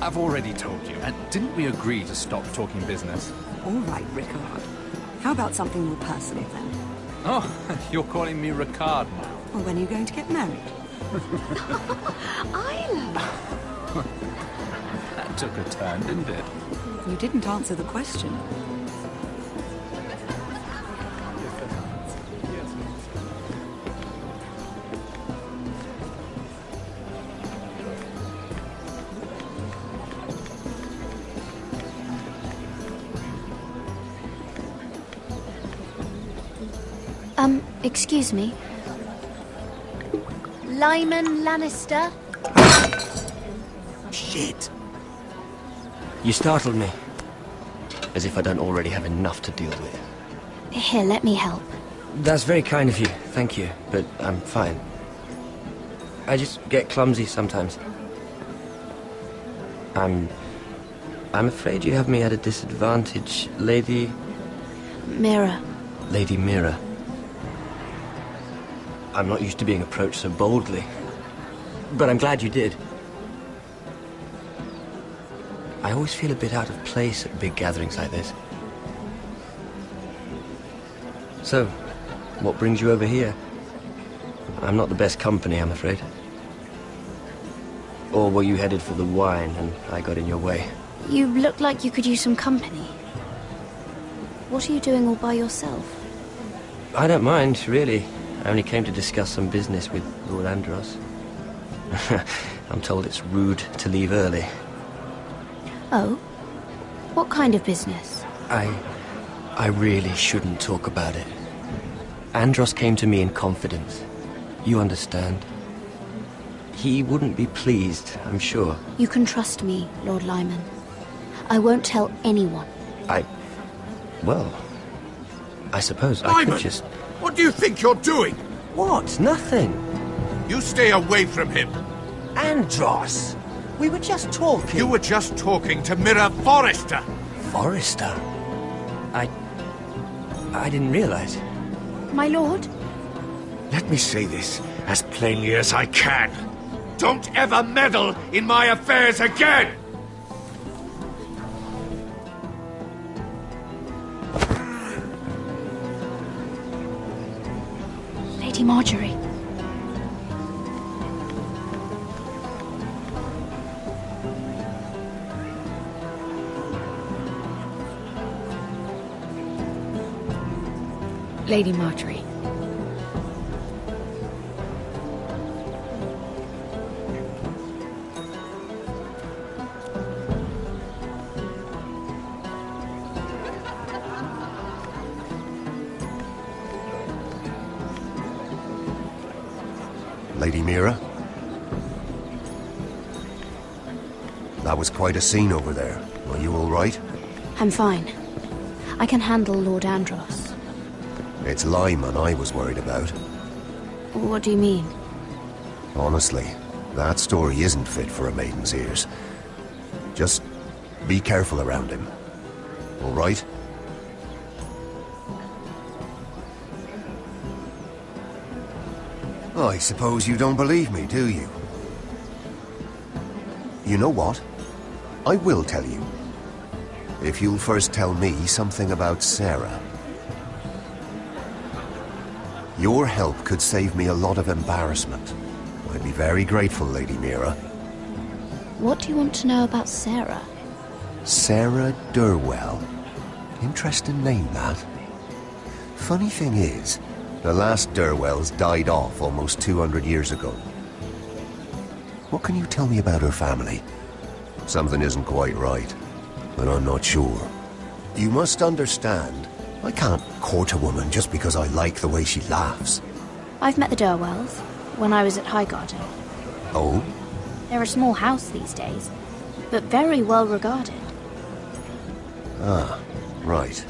I've already told you, and didn't we agree to stop talking business?
All right, Rickard. How about something more personal then?
Oh, you're calling me Ricard now.
Well, when are you going to get married?
Isla!
That took a turn, didn't it?
You didn't answer the question.
Excuse me. Lyman Lannister?
Shit! You startled me. As if I don't already have enough to deal with.
Here, let me help.
That's very kind of you, thank you, but I'm fine. I just get clumsy sometimes. I'm afraid you have me at a disadvantage, Lady...
Mira.
Lady Mira. I'm not used to being approached so boldly, but I'm glad you did. I always feel a bit out of place at big gatherings like this. So, what brings you over here? I'm not the best company, I'm afraid. Or were you headed for the wine and I got in your way?
You look like you could use some company. What are you doing all by yourself?
I don't mind, really. I only came to discuss some business with Lord Andros. I'm told it's rude to leave early.
Oh? What kind of business?
I really shouldn't talk about it. Andros came to me in confidence. You understand? He wouldn't be pleased, I'm sure.
You can trust me, Lord Lyman. I won't tell anyone.
Well, I suppose I
Lyman!
could just...
What do you think you're doing?
What? Nothing.
You stay away from him.
Andros! We were just talking.
You were just talking to Mira Forrester.
Forrester? I didn't realize.
My lord?
Let me say this as plainly as I can. Don't ever meddle in my affairs again!
Lady Marjorie. Lady Marjorie.
Lady Mira? That was quite a scene over there. Are you all right?
I'm fine. I can handle Lord Andros.
It's Lyman I was worried about.
What do you mean?
Honestly, that story isn't fit for a maiden's ears. Just be careful around him. All right? I suppose you don't believe me, do you? You know what? I will tell you. If you'll first tell me something about Sarah. Your help could save me a lot of embarrassment. I'd be very grateful, Lady Mira.
What do you want to know about Sarah?
Sarah Durwell. Interesting name, that. Funny thing is, the last Durwells died off almost 200 years ago. What can you tell me about her family? Something isn't quite right, but I'm not sure. You must understand, I can't court a woman just because I like the way she laughs.
I've met the Durwells when I was at Highgarden.
Oh?
They're a small house these days, but very well regarded.
Ah, right.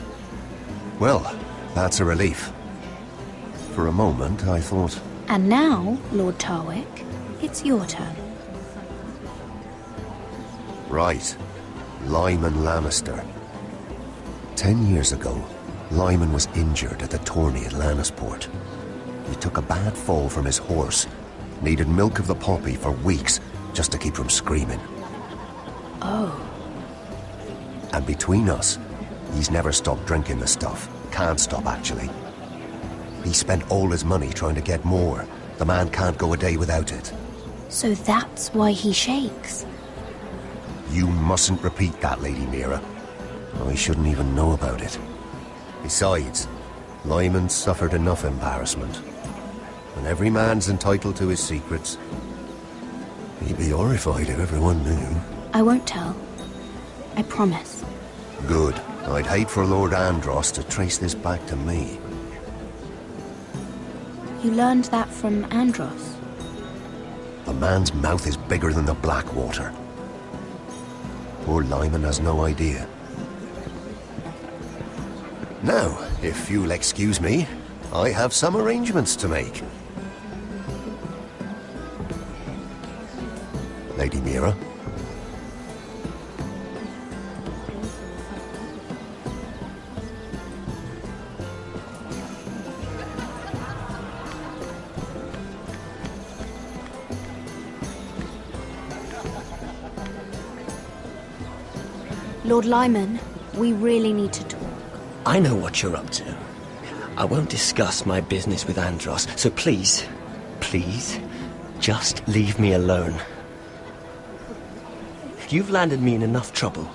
Well, that's a relief. For a moment, I thought...
And now, Lord Tarwick, it's your turn.
Right. Lyman Lannister. 10 years ago, Lyman was injured at the tourney at Lannisport. He took a bad fall from his horse. Needed milk of the poppy for weeks just to keep from screaming.
Oh.
And between us, he's never stopped drinking the stuff. Can't stop, actually. He spent all his money trying to get more. The man can't go a day without it.
So that's why he shakes.
You mustn't repeat that, Lady Mira. I shouldn't even know about it. Besides, Lyman suffered enough embarrassment. And every man's entitled to his secrets. He'd be horrified if everyone knew.
I won't tell. I promise.
Good. I'd hate for Lord Andros to trace this back to me.
You learned that from Andros?
A man's mouth is bigger than the Blackwater. Poor Lyman has no idea. Now, if you'll excuse me, I have some arrangements to make. Lady Mira?
Lord Lyman, we really need to talk.
I know what you're up to. I won't discuss my business with Andros, so please, just leave me alone. You've landed me in enough trouble.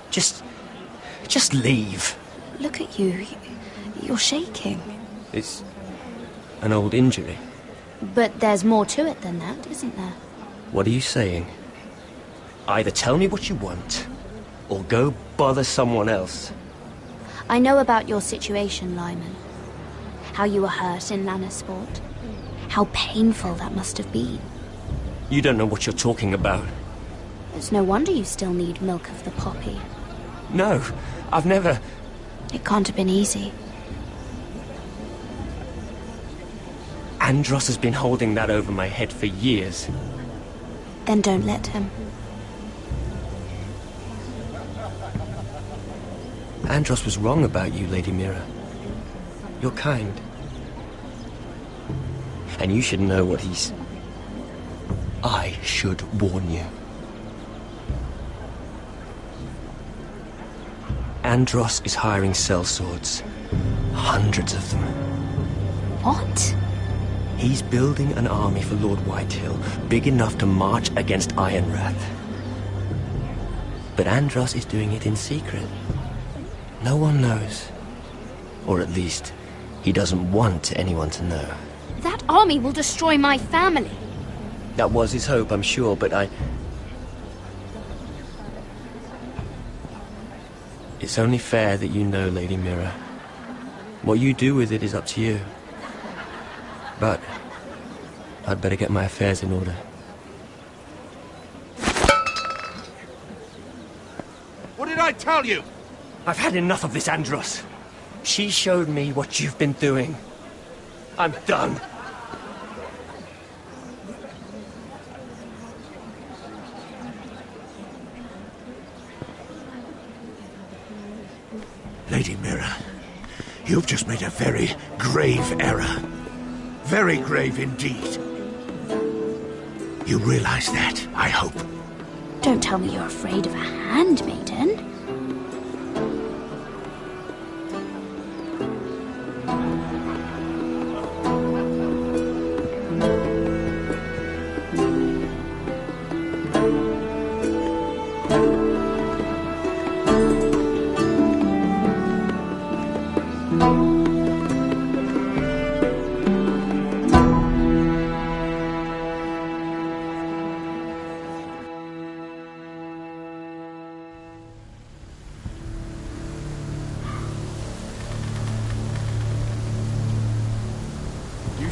Just leave.
Look at you. You're shaking.
It's an old injury.
But there's more to it than that, isn't there?
What are you saying? Either tell me what you want, or go bother someone else.
I know about your situation, Lyman. How you were hurt in Lannisport. How painful that must have been.
You don't know what you're talking about.
It's no wonder you still need milk of the poppy.
No, I've never...
It can't have been easy.
Andros has been holding that over my head for years.
Then don't let him.
Andros was wrong about you, Lady Mira. You're kind. And you should know what he's... I should warn you. Andros is hiring sellswords. Hundreds of them.
What?
He's building an army for Lord Whitehill, big enough to march against Ironrath. But Andros is doing it in secret. No one knows. Or at least, he doesn't want anyone to know.
That army will destroy my family.
That was his hope, I'm sure, but It's only fair that you know, Lady Mira. What you do with it is up to you. But I'd better get my affairs in order.
What did I tell you?
I've had enough of this, Andros. She showed me what you've been doing. I'm done.
Lady Mira, you've just made a very grave error. Very grave indeed. You realize that, I hope.
Don't tell me you're afraid of a handmaiden.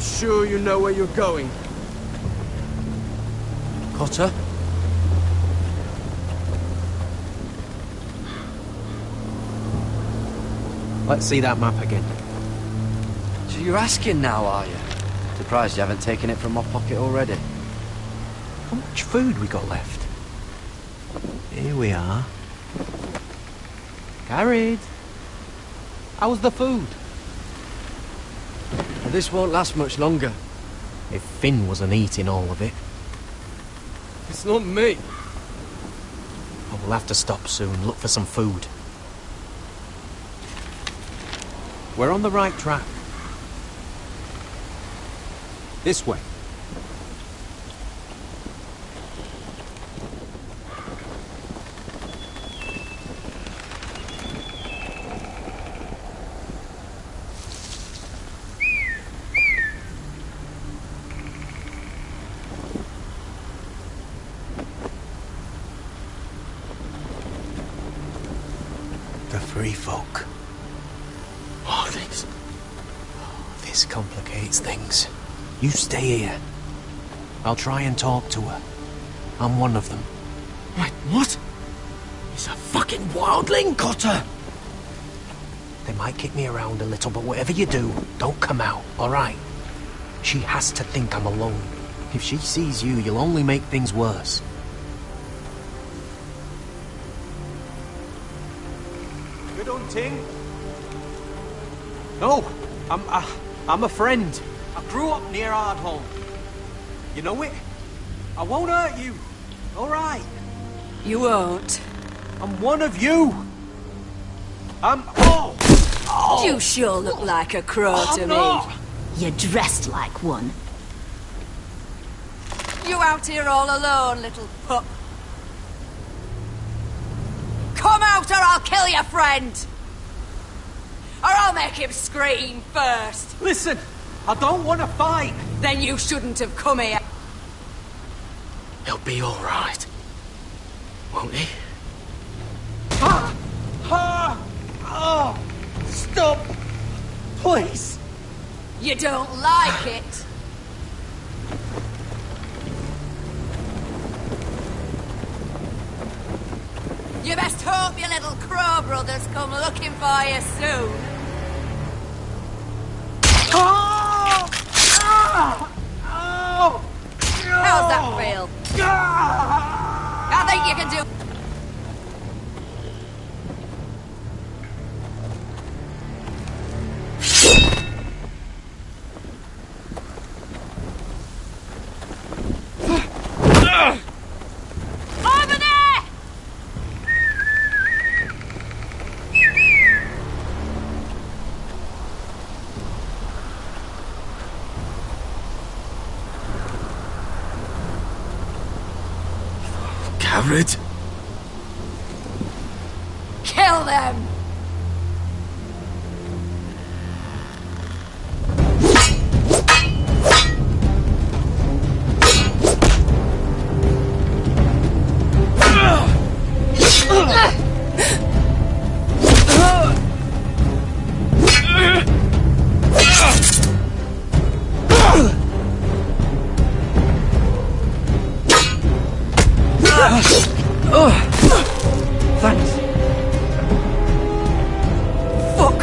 Sure you know where you're going?
Cotter?
Let's see that map again.
So you're asking now, are you? Surprised you haven't taken it from my pocket already.
How much food we got left? Here we are. Carried. How's the food?
This won't last much longer.
If Finn wasn't eating all of it.
It's not me.
I will have to stop soon, look for some food. We're on the right track. This way. Free folk. This complicates things. You stay here. I'll try and talk to her. I'm one of them.
Wait, what? He's a fucking wildling, Cotter!
They might kick me around a little, but whatever you do, don't come out, alright? She has to think I'm alone. If she sees you, you'll only make things worse. Good hunting. No, I'm a friend. I grew up near Ardhall. You know it? I won't hurt you. All right.
You won't.
I'm one of you.
You sure look like a crow to me. You're dressed like one. You out here all alone, little pup? Come out or I'll kill your friend! Or I'll make him scream first.
Listen, I don't want to fight.
Then you shouldn't have come here.
He'll be all right, won't he?
Stop! Please!
You don't like it? You best hope your little crow brothers come looking for you soon. How's that feel? I think you can do... Over there!
Garrett?
Kill them!
Thanks. Fuck!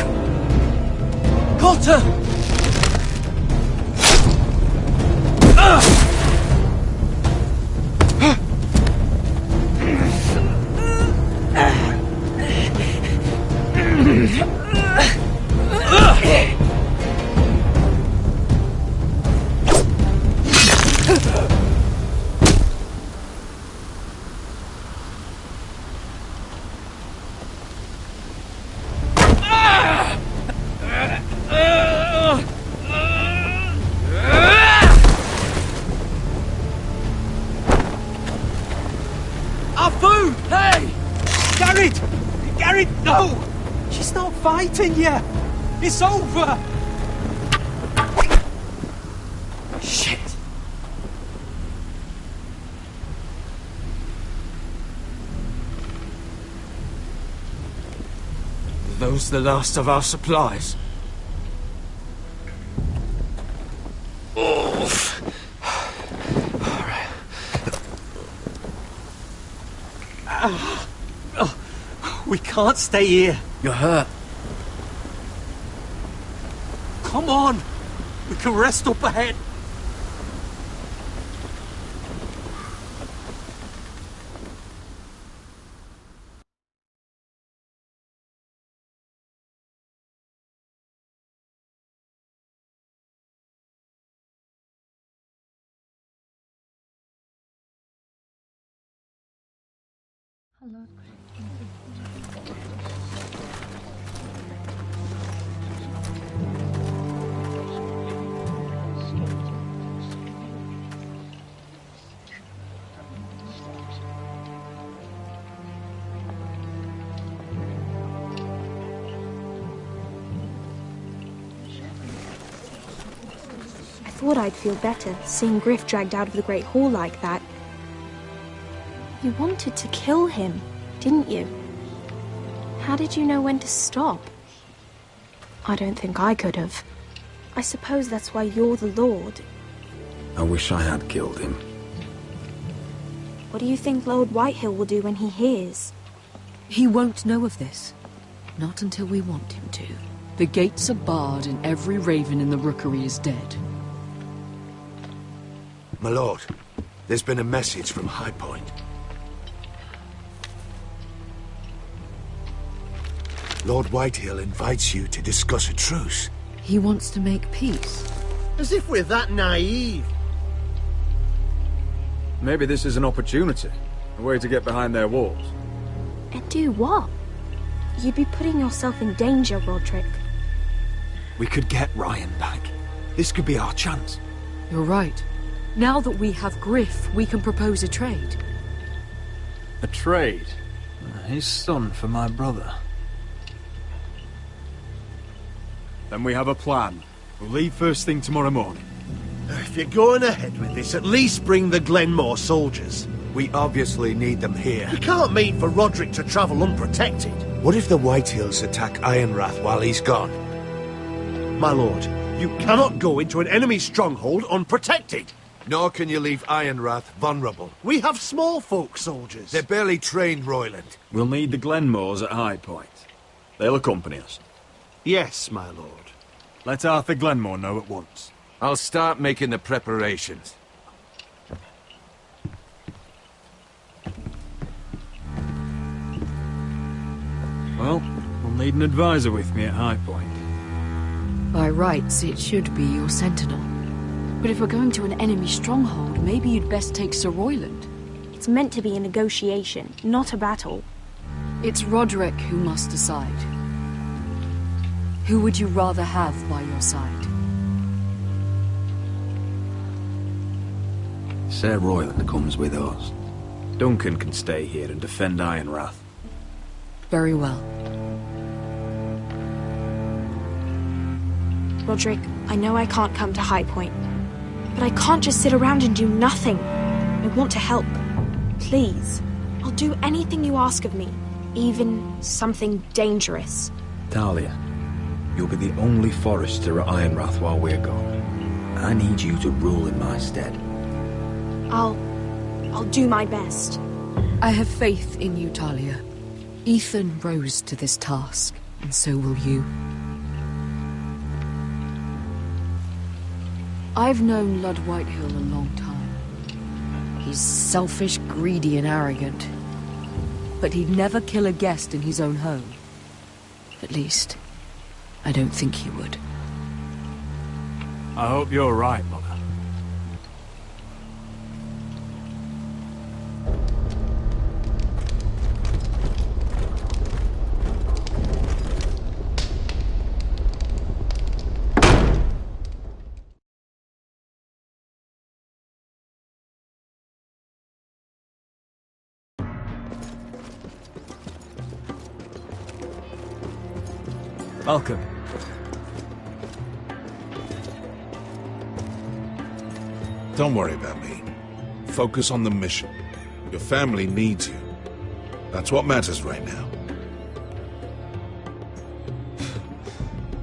Cotter!
Our food! Hey! Garrett! Garrett, no! She's not fighting yet! It's over!
Shit!
Are those the last of our supplies? We can't stay here.
You're hurt.
Come on! We can rest up ahead.
I thought I'd feel better, seeing Griff dragged out of the Great Hall like that. You wanted to kill him, didn't you? How did you know when to stop? I don't think I could have. I suppose that's why you're the Lord.
I wish I had killed him.
What do you think Lord Whitehill will do when he hears?
He won't know of this. Not until we want him to. The gates are barred and every raven in the rookery is dead.
My lord, there's been a message from High Point. Lord Whitehill invites you to discuss a truce.
He wants to make peace.
As if we're that naive.
Maybe this is an opportunity. A way to get behind their walls.
Do what? You'd be putting yourself in danger, Roderick.
We could get Ryan back. This could be our chance.
You're right. Now that we have Griff, we can propose a trade.
A trade? His son for my brother. Then we have a plan. We'll leave first thing tomorrow morning.
If you're going ahead with this, at least bring the Glenmore soldiers.
We obviously need them here.
You can't mean for Roderick to travel unprotected.
What if the Whitehills attack Ironrath while he's gone?
My lord, you cannot go into an enemy stronghold unprotected.
Nor can you leave Ironrath vulnerable.
We have small folk soldiers.
They're barely trained, Royland.
We'll need the Glenmores at High Point. They'll accompany us.
Yes, my lord.
Let Arthur Glenmore know at once.
I'll start making the preparations.
Well, we'll need an advisor with me at High Point.
By rights, it should be your sentinel. But if we're going to an enemy stronghold, maybe you'd best take Sir Royland.
It's meant to be a negotiation, not a battle.
It's Roderick who must decide. Who would you rather have by your side?
Sir Royland comes with us. Duncan can stay here and defend Ironrath.
Very well.
Roderick, I know I can't come to High Point, but I can't just sit around and do nothing. I want to help. Please. I'll do anything you ask of me, even something dangerous.
Talia, you'll be the only forester at Ironrath while we're gone. I need you to rule in my stead.
I'll do my best.
I have faith in you, Talia. Ethan rose to this task, and so will you. I've known Lud Whitehill a long time. He's selfish, greedy, and arrogant. But he'd never kill a guest in his own home. At least, I don't think he would.
I hope you're right, Mother. Malcolm.
Don't worry about me. Focus on the mission. Your family needs you. That's what matters right now.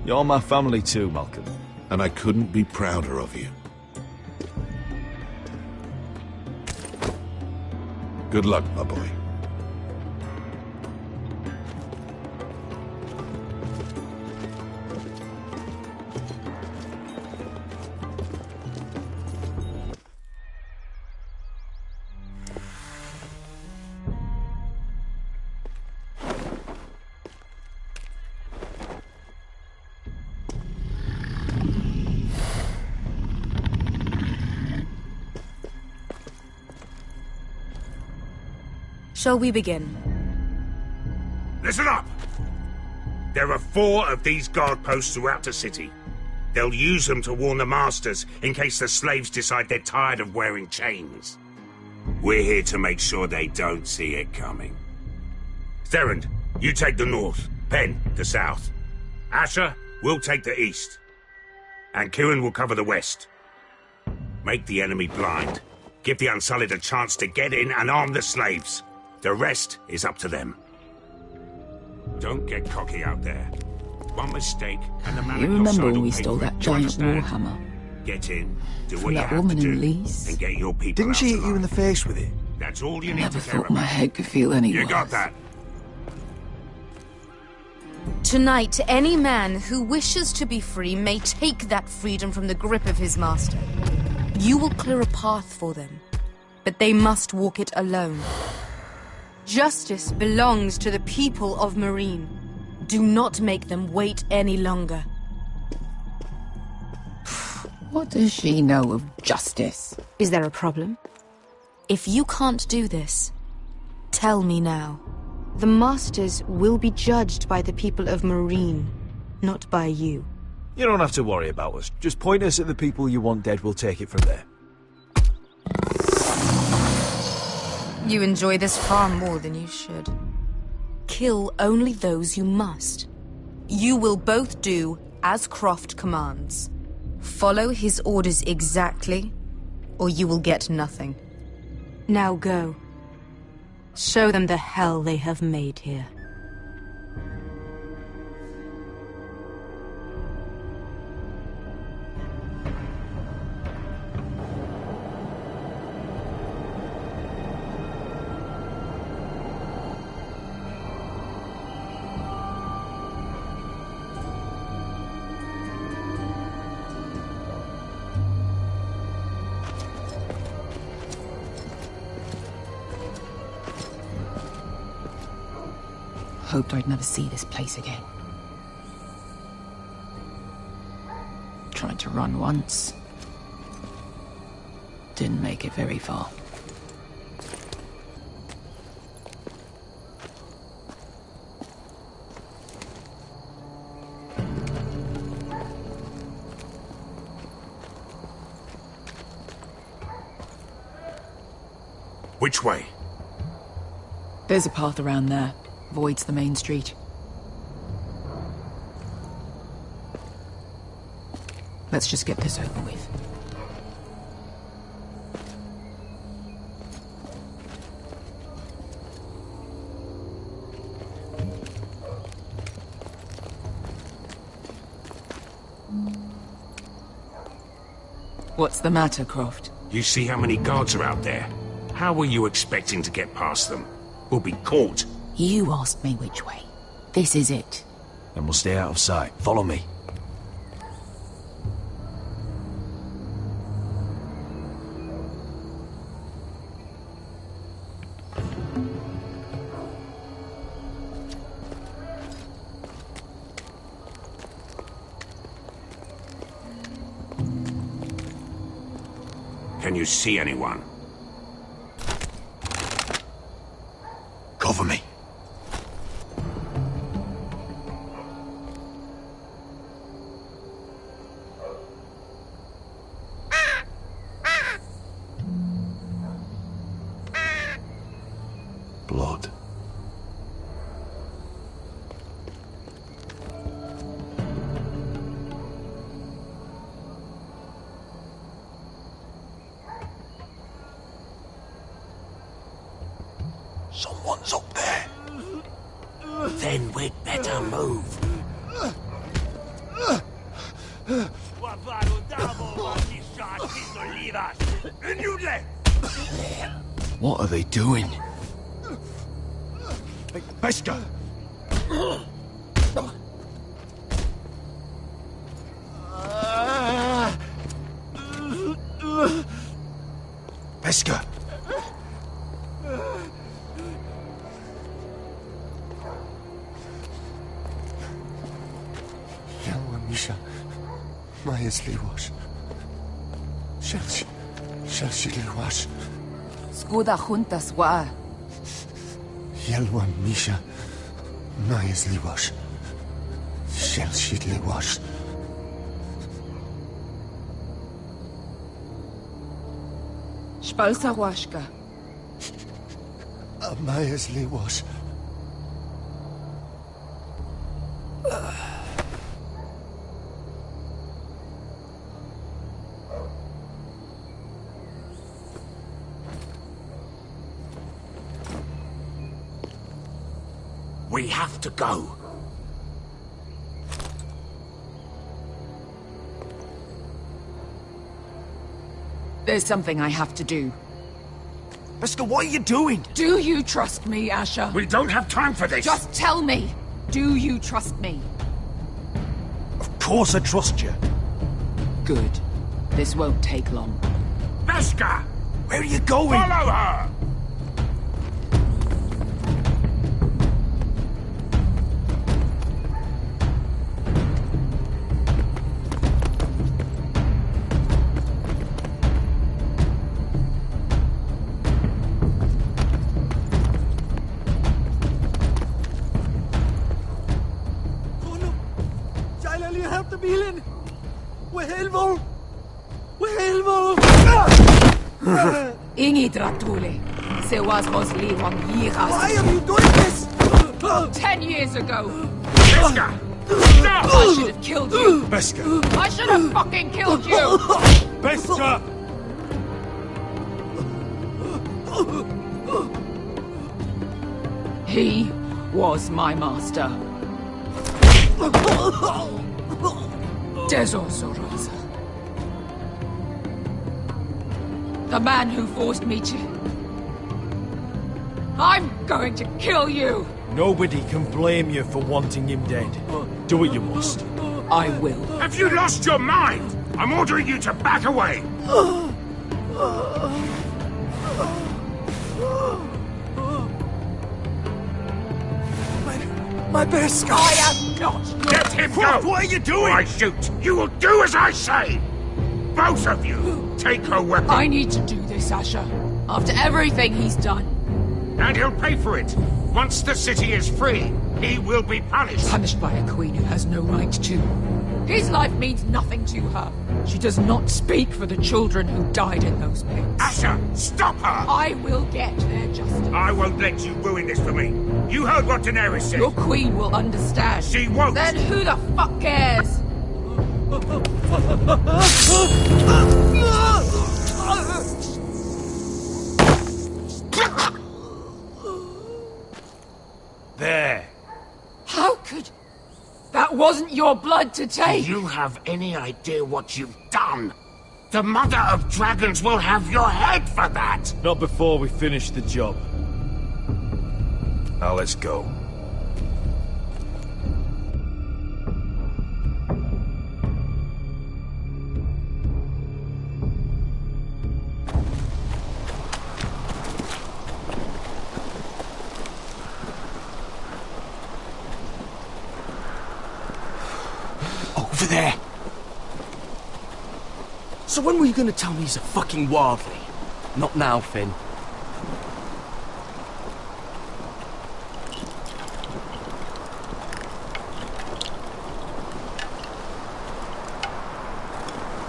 You're my family too, Malcolm.
And I couldn't be prouder of you. Good luck, my boy.
Shall we begin?
Listen up! There are 4 of these guard posts throughout the city. They'll use them to warn the masters in case the slaves decide they're tired of wearing chains. We're here to make sure they don't see it coming. Therend, you take the north. Penn, the south. Asher, we'll take the east. And Kieran will cover the west. Make the enemy blind. Give the Unsullied a chance to get in and arm the slaves. The rest is up to them. Don't get cocky out there. One mistake, and the man
You
at your
remember
side
when
will
we
pay
stole
for it.
that
Do you
giant
understand?
warhammer?
Get in, do
From
what you
that
have
woman
to do,
in Lee's?
and get your people
Didn't
out
she hit you
alive.
in the face with it?
That's all you need
Never
to care
thought my
about.
head could feel any
You
worse.
got that?
Tonight, any man who wishes to be free may take that freedom from the grip of his master. You will clear a path for them, but they must walk it alone. Justice belongs to the people of Marine. Do not make them wait any longer.
What does she know of justice?
Is there a problem? If you can't do this, tell me now. The Masters will be judged by the people of Marine, not by you.
You don't have to worry about us. Just point us at the people you want dead, we'll take it from there.
You enjoy this far more than you should. Kill only those you must. You will both do as Croft commands. Follow his orders exactly, or you will get nothing. Now go. Show them the hell they have made here.
Hoped I'd never see this place again. Tried to run once. Didn't make it very far.
Which way?
There's a path around there. Voids the main street. Let's just get this over with. What's the matter, Croft?
You see how many guards are out there? How were you expecting to get past them? We'll be caught.
You asked me which way. This is it.
Then we'll stay out of sight. Follow me.
Can you see anyone?
Cover me. Blood. Someone's up there.
Then we'd better move.
What are they doing? Pesca! Pesca!
Misha, Majesli wash. Shall she wash?
Skuda juntas wa.
Yelwa Misha, Majesli wash. Shall she wash?
Spalsa washka.
Majesli wash.
We have to go.
There's something I have to do.
Pesca, what are you doing?
Do you trust me, Asher?
We don't have time for this.
Just tell me. Do you trust me?
Of course I trust you.
Good. This won't take long.
Pesca!
Where are you going?
Follow her!
eller help the bilen! We're helvor! We're helvor!
Ingi Dratuli. Se was liwang yiras.
Why are you doing this?
10 years ago.
Beska! No!
I should have killed you.
Beska!
I should have fucking killed you.
Beska!
He was my master. Desosorosa. The man who forced me to... I'm going to kill you!
Nobody can blame you for wanting him dead. Do what you must.
I will.
Have you lost your mind? I'm ordering you to back away!
My best guy!
I am not!
Let him go!
What are you doing?
Or I shoot! You will do as I say! Both of you! Take her weapon!
I need to do this, Asher. After everything he's done.
And he'll pay for it! Once the city is free, he will be punished!
Punished by a queen who has no right to. His life means nothing to her. She does not speak for the children who died in those pits.
Asher, stop her!
I will get their justice.
I won't let you ruin this for me. You heard what Daenerys said.
Your queen will understand.
She won't.
Then who the fuck cares?
There.
How could... That wasn't your blood to take.
Do you have any idea what you've done? The Mother of Dragons will have your head for that!
Not before we finish the job. Now let's go.
Over there. So when were you gonna tell me he's a fucking wildling?
Not now, Finn.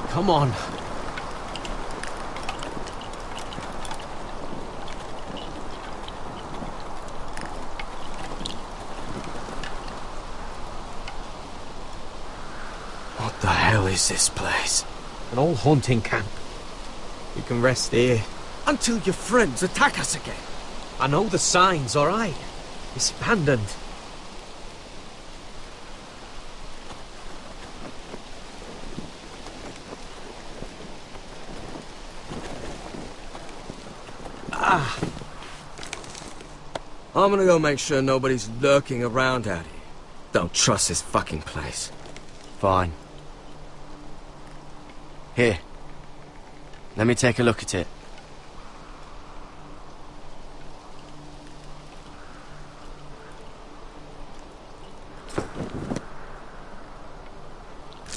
Come on. What the hell is this place? An old hunting camp. We can rest here. Until your friends attack us again. I know the signs, alright? It's abandoned. I'm gonna go make sure nobody's lurking around out here. Don't trust this fucking place.
Fine. Here. Let me take a look at it.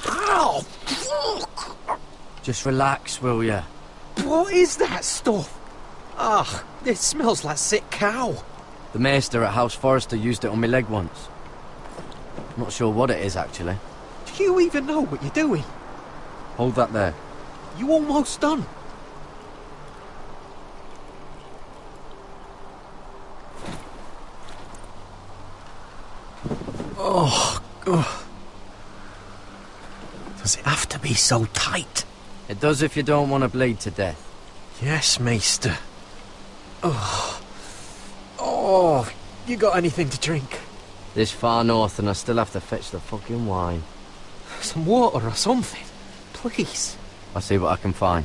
Ow! Fuck!
Just relax, will ya?
What is that stuff? Ugh, it smells like sick cow.
The maester at House Forrester used it on my leg once. Not sure what it is, actually.
Do you even know what you're doing?
Hold that there.
You almost done. Oh, God. Does it have to be so tight?
It does if you don't want to bleed to death.
Yes, maester. Oh. Oh, you got anything to drink?
This far north and I still have to fetch the fucking wine.
Some water or something, please.
I'll see what I can find.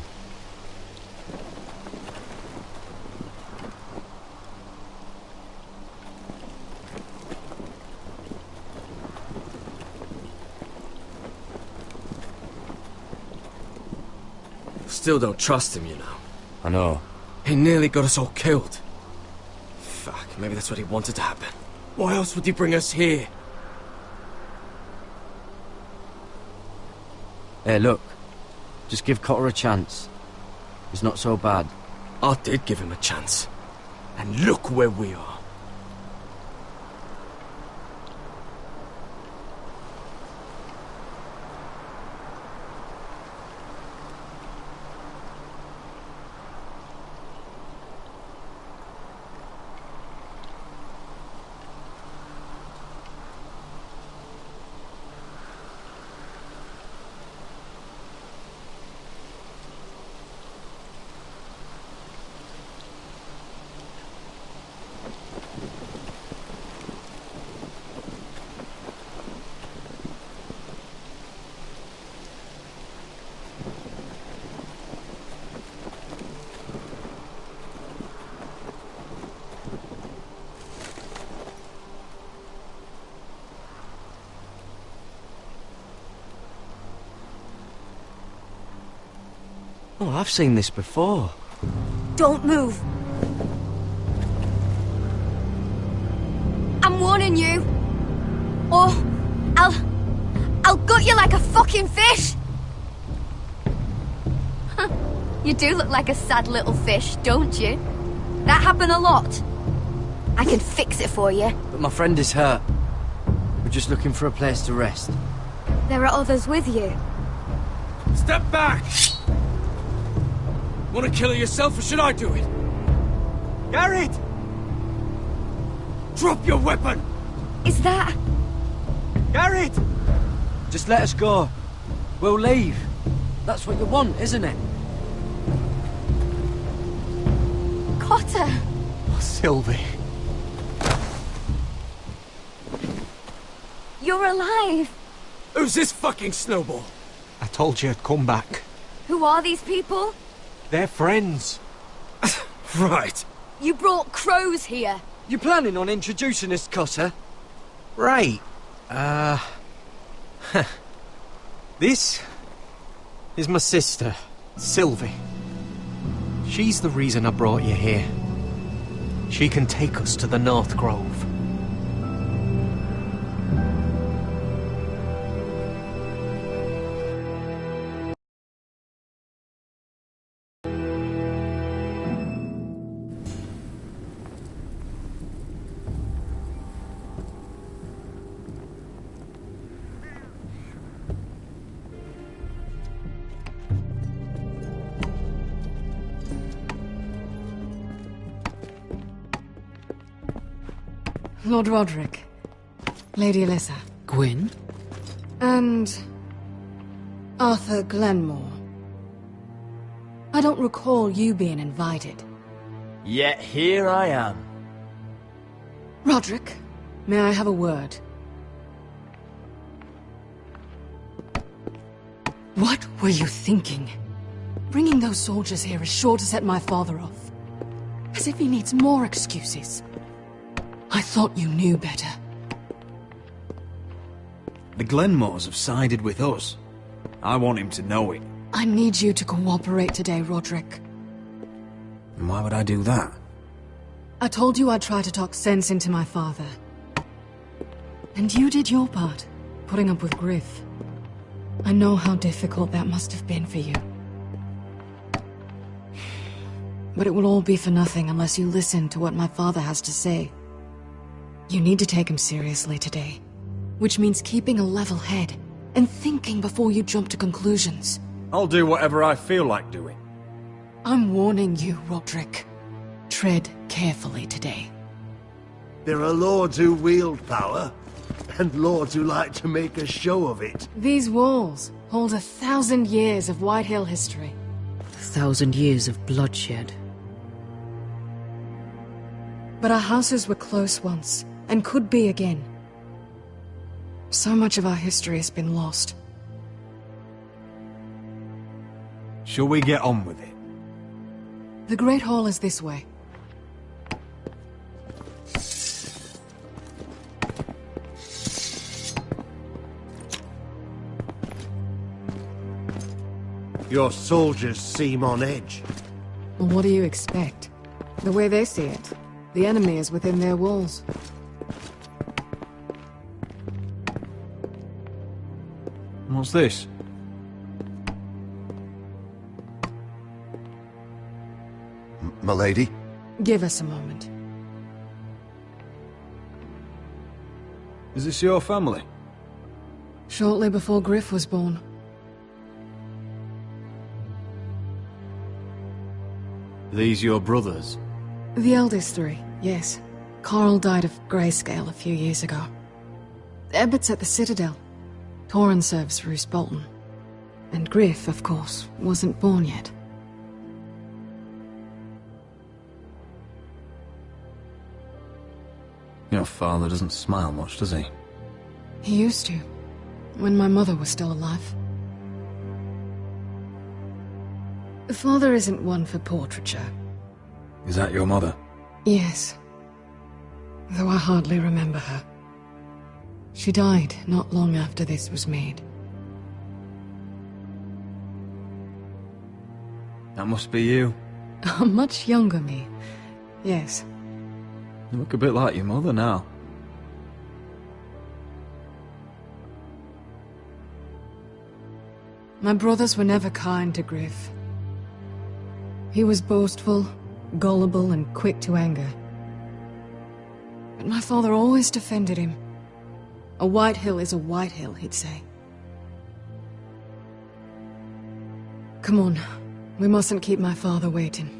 Still don't trust him, you know.
I know.
He nearly got us all killed. Fuck, maybe that's what he wanted to happen. Why else would he bring us here?
Hey, look. Just give Cotter a chance. He's not so bad.
I did give him a chance. And look where we are.
Oh, I've seen this before.
Don't move. I'm warning you. Or I'll gut you like a fucking fish. You do look like a sad little fish, don't you? That happen a lot. I can fix it for you.
But my friend is hurt. We're just looking for a place to rest.
There are others with you.
Step back! Want to kill her yourself, or should I do it? Garrett! Drop your weapon!
Is that...
Garrett!
Just let us go. We'll leave. That's what you want, isn't it?
Cotter!
Oh, Sylvie.
You're alive!
Who's this fucking snowball?
I told you I'd come back.
Who are these people?
They're friends.
Right.
You brought crows here.
You planning on introducing us, Cotter?
Right. This is my sister, Sylvie. She's the reason I brought you here. She can take us to the North Grove.
Lord Roderick, Lady Alyssa.
Gwyn?
And... Arthur Glenmore. I don't recall you being invited.
Yet here I am.
Roderick, may I have a word? What were you thinking? Bringing those soldiers here is sure to set my father off. As if he needs more excuses. I thought you knew better.
The Glenmores have sided with us. I want him to know it.
I need you to cooperate today, Roderick.
And why would I do that?
I told you I'd try to talk sense into my father. And you did your part, putting up with Griff. I know how difficult that must have been for you. But it will all be for nothing unless you listen to what my father has to say. You need to take him seriously today, which means keeping a level head and thinking before you jump to conclusions.
I'll do whatever I feel like doing.
I'm warning you, Roderick. Tread carefully today.
There are lords who wield power, and lords who like to make a show of it.
These walls hold 1,000 years of Whitehill history. 1,000 years of bloodshed. But our houses were close once, and could be again. So much of our history has been lost.
Shall we get on with it?
The Great Hall is this way.
Your soldiers seem on edge.
Well, what do you expect? The way they see it, the enemy is within their walls.
What's this?
Milady?
Give us a moment.
Is this your family?
Shortly before Griff was born.
These your brothers?
The eldest three, yes. Carl died of grayscale a few years ago. Ebbett's at the Citadel. Torrin serves Roose Bolton. And Griff, of course, wasn't born yet.
Your father doesn't smile much, does he?
He used to, when my mother was still alive. Father isn't one for portraiture.
Is that your mother?
Yes. Though I hardly remember her. She died not long after this was made.
That must be you.
A much younger me. Yes.
You look a bit like your mother now.
My brothers were never kind to Griff. He was boastful, gullible, and quick to anger. But my father always defended him. A white hill is a white hill, he'd say. Come on, we mustn't keep my father waiting.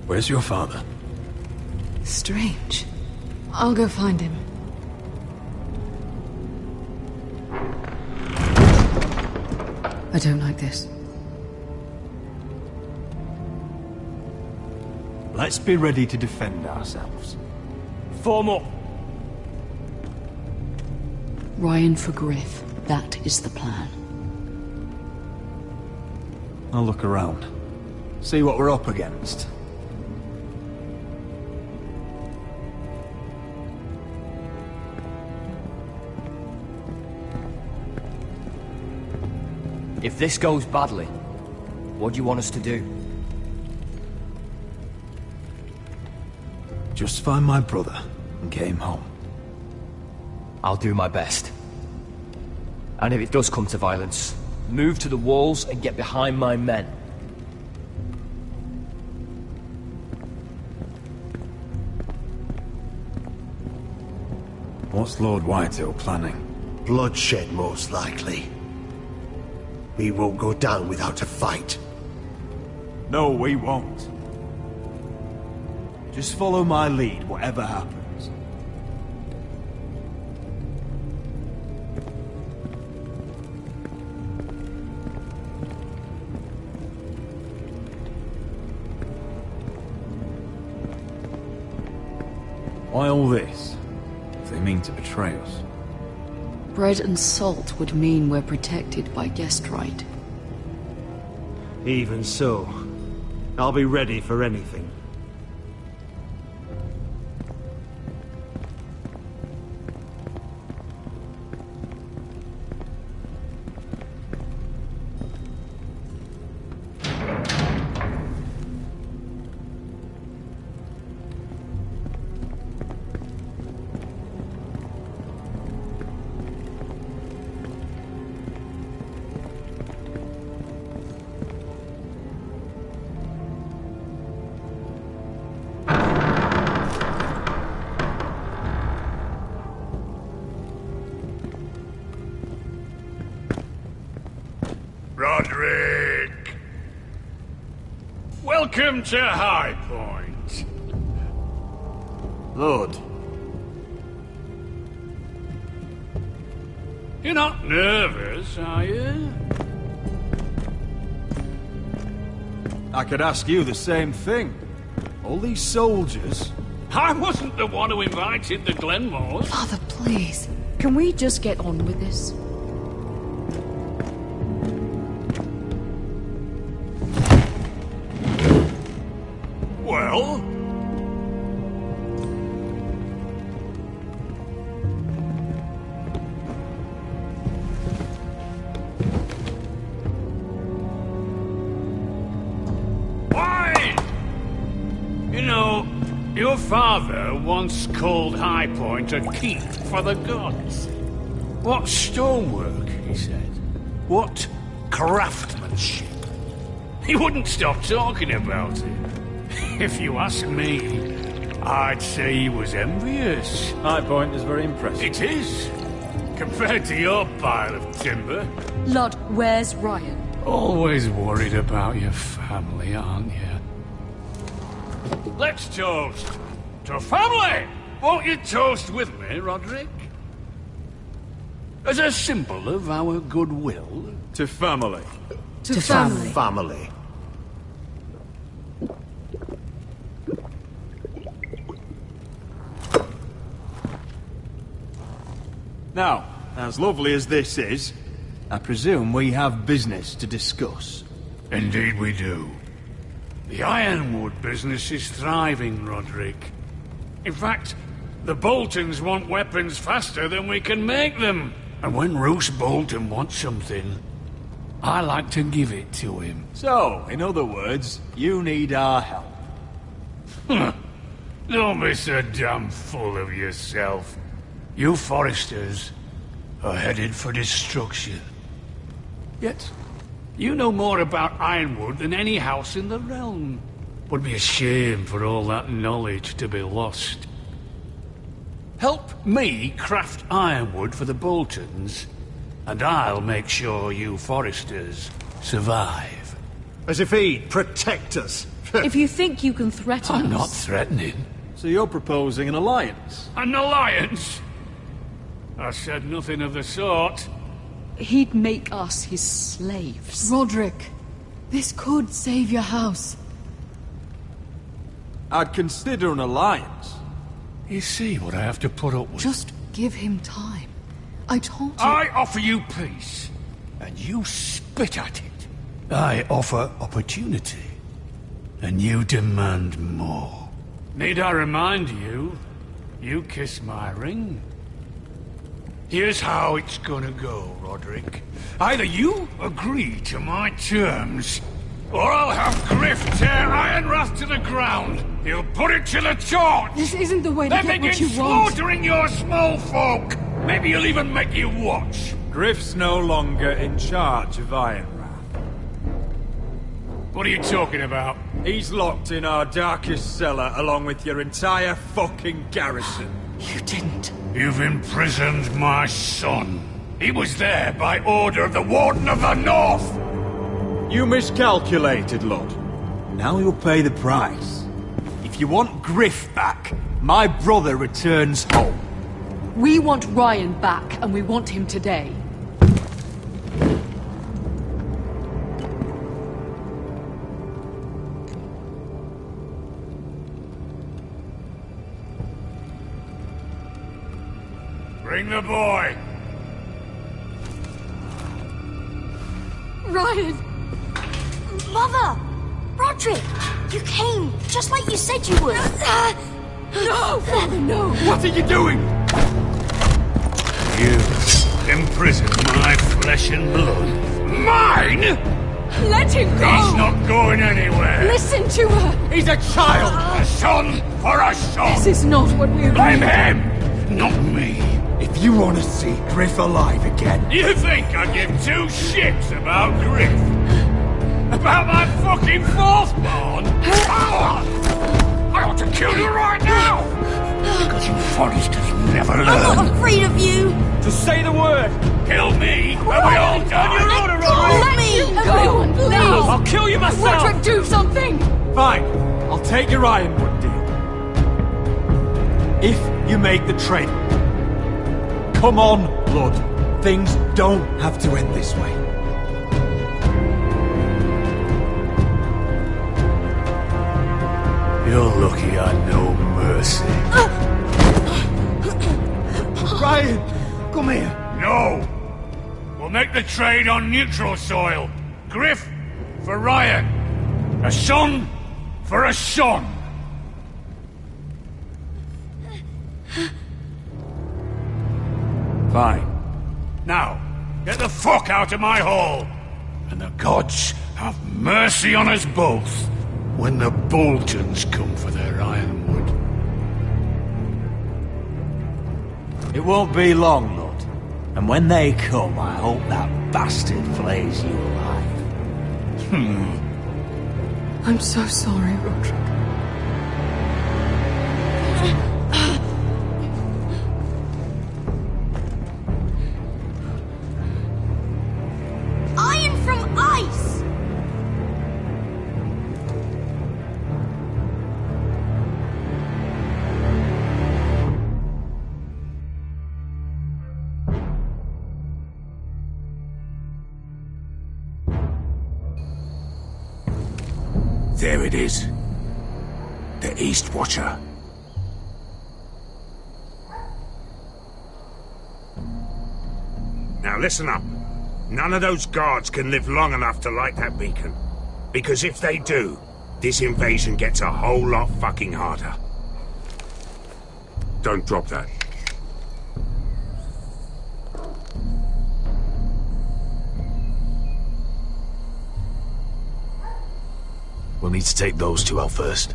Where's your father?
Strange. I'll go find him. I don't like this.
Let's be ready to defend ourselves. Form up!
Ryan for Griff. That is the plan.
I'll look around. See what we're up against.
If this goes badly, what do you want us to do?
Just find my brother and get him home.
I'll do my best. And if it does come to violence, move to the walls and get behind my men.
What's Lord Whitehill planning?
Bloodshed, most likely. We won't go down without a fight.
No, we won't. Just follow my lead, whatever happens.
Why all this? If they mean to betray us.
Bread and salt would mean we're protected by guest right.
Even so, I'll be ready for anything.
Roderick! Welcome to High Point.
Lord.
You're not nervous, are you?
I could ask you the same thing. All these soldiers...
I wasn't the one who invited the Glenmores.
Father, please. Can we just get on with this?
Well? Why? You know, your father once called High Point a keep for the gods. What stonework, he said. What craftsmanship. He wouldn't stop talking about it. If you ask me, I'd say he was envious.
High Point is very impressive.
It is. Compared to your pile of timber.
Lord, where's Ryan?
Always worried about your family, aren't you? Let's toast to family! Won't you toast with me, Roderick? As a symbol of our goodwill.
To family.
To family.
Family.
Now, as lovely as this is, I presume we have business to discuss.
Indeed we do. The Ironwood business is thriving, Roderick. In fact, the Boltons want weapons faster than we can make them. And when Roose Bolton wants something, I like to give it to him.
So, in other words, you need our help.
Don't be so damn full of yourself. You Foresters are headed for destruction. Yet, you know more about Ironwood than any house in the realm. Would be a shame for all that knowledge to be lost. Help me craft ironwood for the Boltons, and I'll make sure you Foresters survive.
As if he'd protect us.
If you think you can threaten us...
I'm not threatening.
So you're proposing an alliance?
An alliance? I said nothing of the sort.
He'd make us his slaves.
Roderick, this could save your house.
I'd consider an alliance.
You see what I have to put up with?
Just give him time. I told you...
I offer you peace, and you spit at it. I offer opportunity, and you demand more. Need I remind you, you kiss my ring? Here's how it's gonna go, Roderick. Either you agree to my terms, or I'll have Griff tear Ironrath to the ground. He'll put it to the torch.
This isn't the way to
then
get what
begin
you want.
slaughtering your small folk. Maybe he'll even make you watch.
Griff's no longer in charge of Ironrath.
What are you talking about?
He's locked in our darkest cellar along with your entire fucking garrison.
You didn't.
You've imprisoned my son. He was there by order of the Warden of the North.
You miscalculated, Lord. Now you'll pay the price. If you want Griff back, my brother returns home.
We want Ryan back, and we want him today.
Bring the boy.
Ryan! Mother! Roderick! You came, just like you said you would.
No! Father, no!
What are you doing? You imprison my flesh and blood. Mine?
Let him go!
He's not going anywhere.
Listen to her!
He's a child! A son for a son!
This is not what we agreed.
Blame him, not me.
If you want to see Griff alive again...
You think I give two shits about Griff? About my fucking fourth born? I ought to kill you right now! Because you Foresters never learn.
I'm not afraid of you!
Just say the word!
Kill me, and we all die!
On your order, Roderick!
Let me go!
Everyone, please!
I'll kill you myself!
Roderick, do something!
Fine, I'll take your Ironwood deal. If you make the trade. Come on, Blood. Things don't have to end this way.
You're lucky I know mercy.
Ryan, come here.
No! We'll make the trade on neutral soil. Griff for Ryan. A son for a son.
Fine.
Now, get the fuck out of my hall! And the gods have mercy on us both when the Boltons come for their ironwood.
It won't be long, Lord. And when they come, I hope that bastard flays you alive.
I'm so sorry, Roderick.
Iron from ice!
There it is. The East Watcher. Now listen up. None of those guards can live long enough to light that beacon. Because if they do, this invasion gets a whole lot fucking harder. Don't drop that.
We'll need to take those two out first.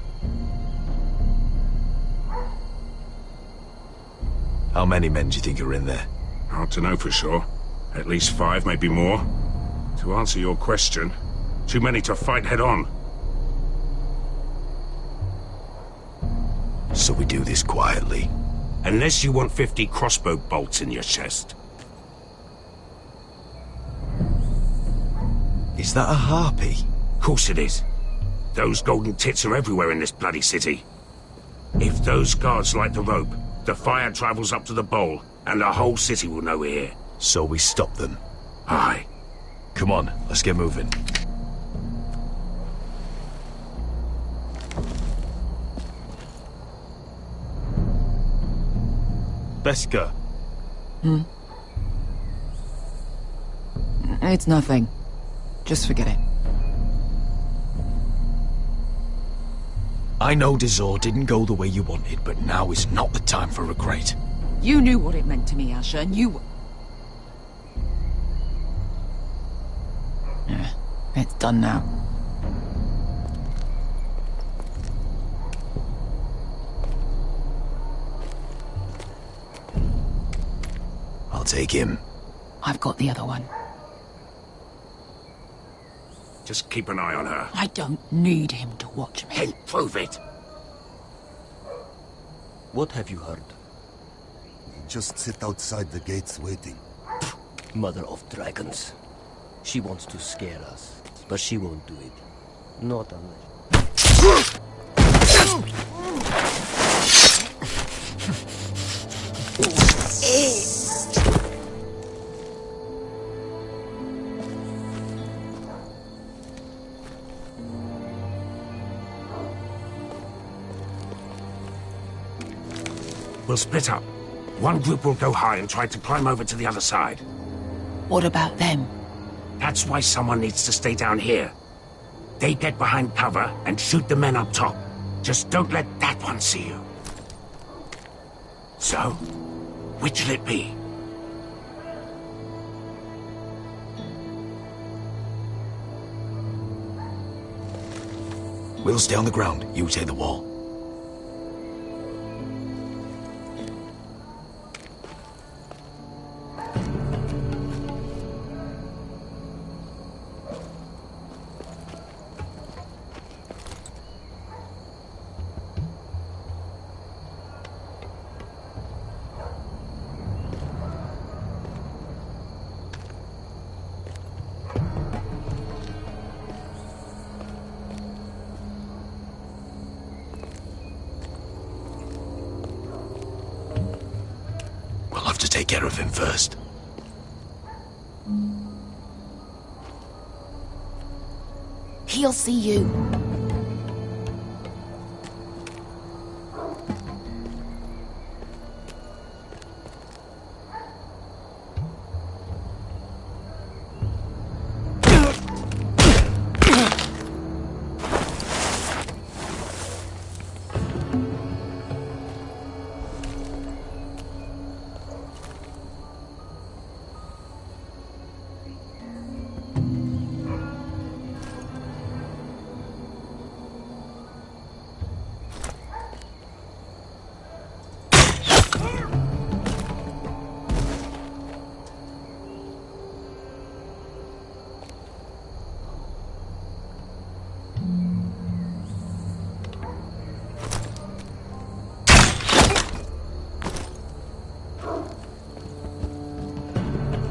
How many men do you think are in there?
Hard to know for sure. At least 5, maybe more. To answer your question, too many to fight head-on.
So we do this quietly?
Unless you want 50 crossbow bolts in your chest.
Is that a harpy?
Of course it is. Those golden tits are everywhere in this bloody city. If those guards light the rope, the fire travels up to the bowl, and the whole city will know we're here.
So we stop them?
Aye.
Come on, let's get moving. Beska.
It's nothing. Just forget it.
I know Dazor didn't go the way you wanted, but now is not the time for regret.
You knew what it meant to me, Asher, and you... Yeah, it's done now.
I'll take him.
I've got the other one.
Just keep an eye on her.
I don't need him to watch me.
Hey, prove it!
What have you heard?
Just sit outside the gates waiting.
Mother of dragons. She wants to scare us, but she won't do it. Not unless...
We'll split up. One group will go high and try to climb over to the other side.
What about them?
That's why someone needs to stay down here. They get behind cover and shoot the men up top. Just don't let that one see you. So, which'll it be?
We'll stay on the ground. You take the wall. Take care of him first.
He'll see you.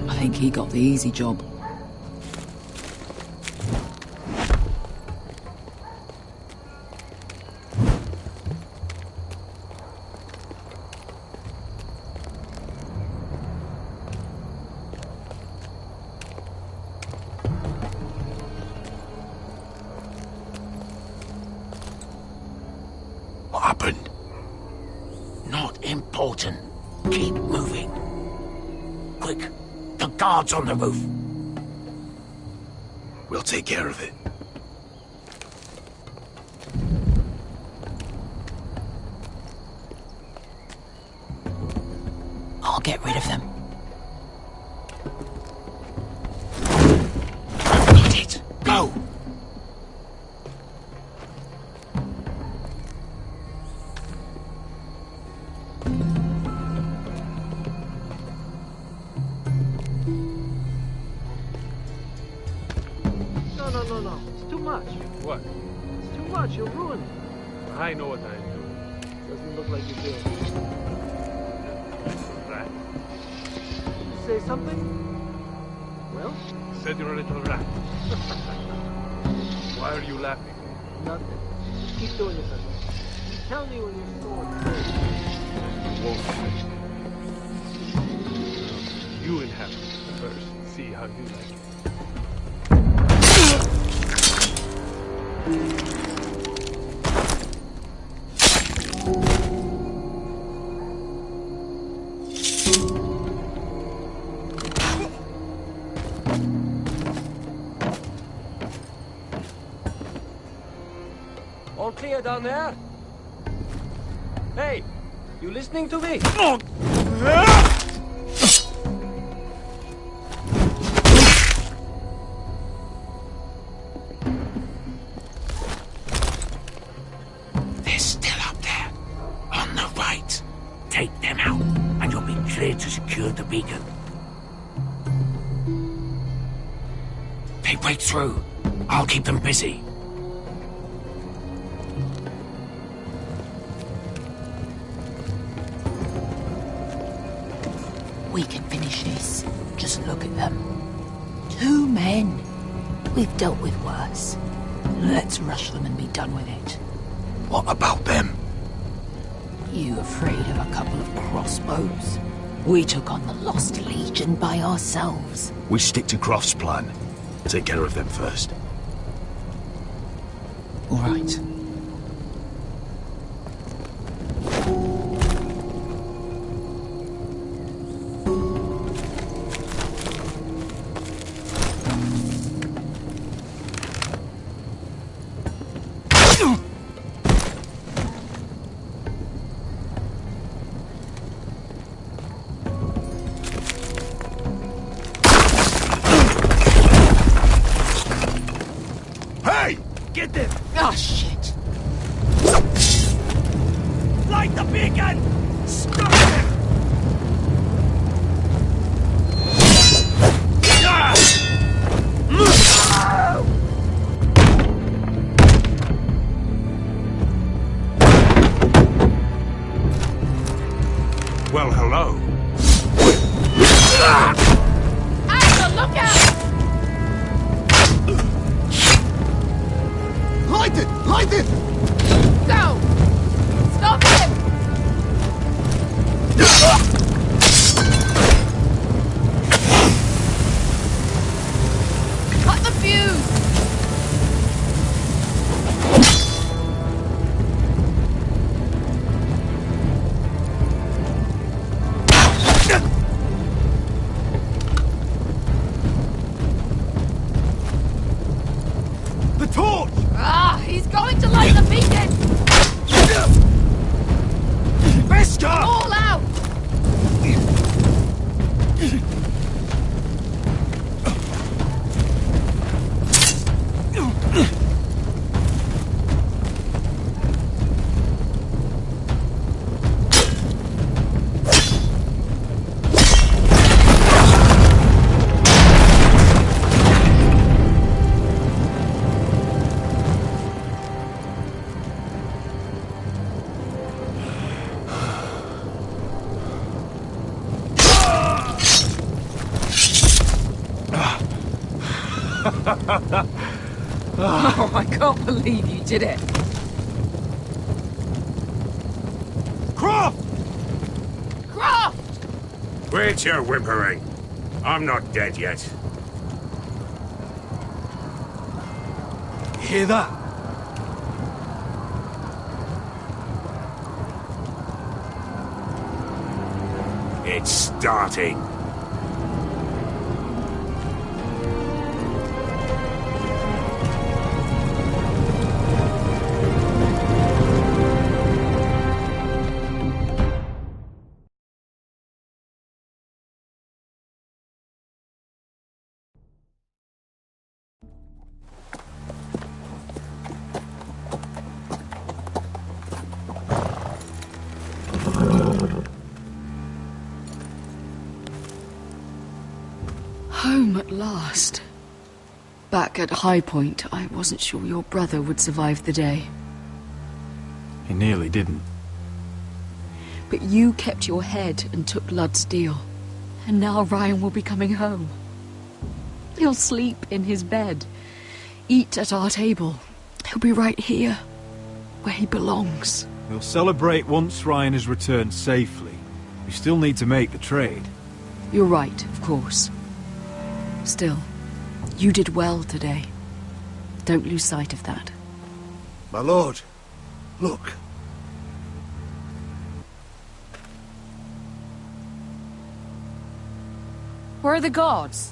I think he got the easy job.
What happened? Not important. Keep moving. Quick, the
guards on the roof.
We'll take care of it.
I'll get rid of them.
Got it. Go!
No. It's too much.
What?
It's too much. You'll ruin it.
I know what I'm doing.
Doesn't look like you do.
Rat.
Did you say something? Well?
Said you're a little rat. Why are you laughing?
Nothing. Just keep doing it, Pedro. You tell me when you're sore.
You inhabit first. See how you like it.
All clear down there? Hey, you listening to me?
They're still up there. On the right. Take them out, and you'll be cleared to secure the beacon. They break through. I'll keep them busy.
We can finish this. Just look at them. 2 men. We've dealt with worse. Let's rush them and be done with it.
What about them?
You afraid of a couple of crossbows? We took on the Lost Legion by ourselves.
We stick to Croft's plan. Take care of them first.
All right.
Get them!
Oh, shit!
Light the beacon! Stop them!
Well, hello.
Asher, look out!
Light it! Light it!
Go! Stop him! Cut the fuse!
The torch!
Ah, he's going to light the beacon!
Vesca!
All out!
Oh, I can't believe you did it.
Croft!
Croft!
Quit your whimpering. I'm not dead yet.
Hear that?
It's starting.
last. Back at High Point, I wasn't sure your brother would survive the day.
He nearly didn't.
But you kept your head and took Ludd's deal. And now Ryan will be coming home. He'll sleep in his bed, eat at our table. He'll be right here, where he belongs.
We'll celebrate once Ryan has returned safely. We still need to make the trade.
You're right, of course. Still, you did well today. Don't lose sight of that.
My lord, look.
Where are the guards?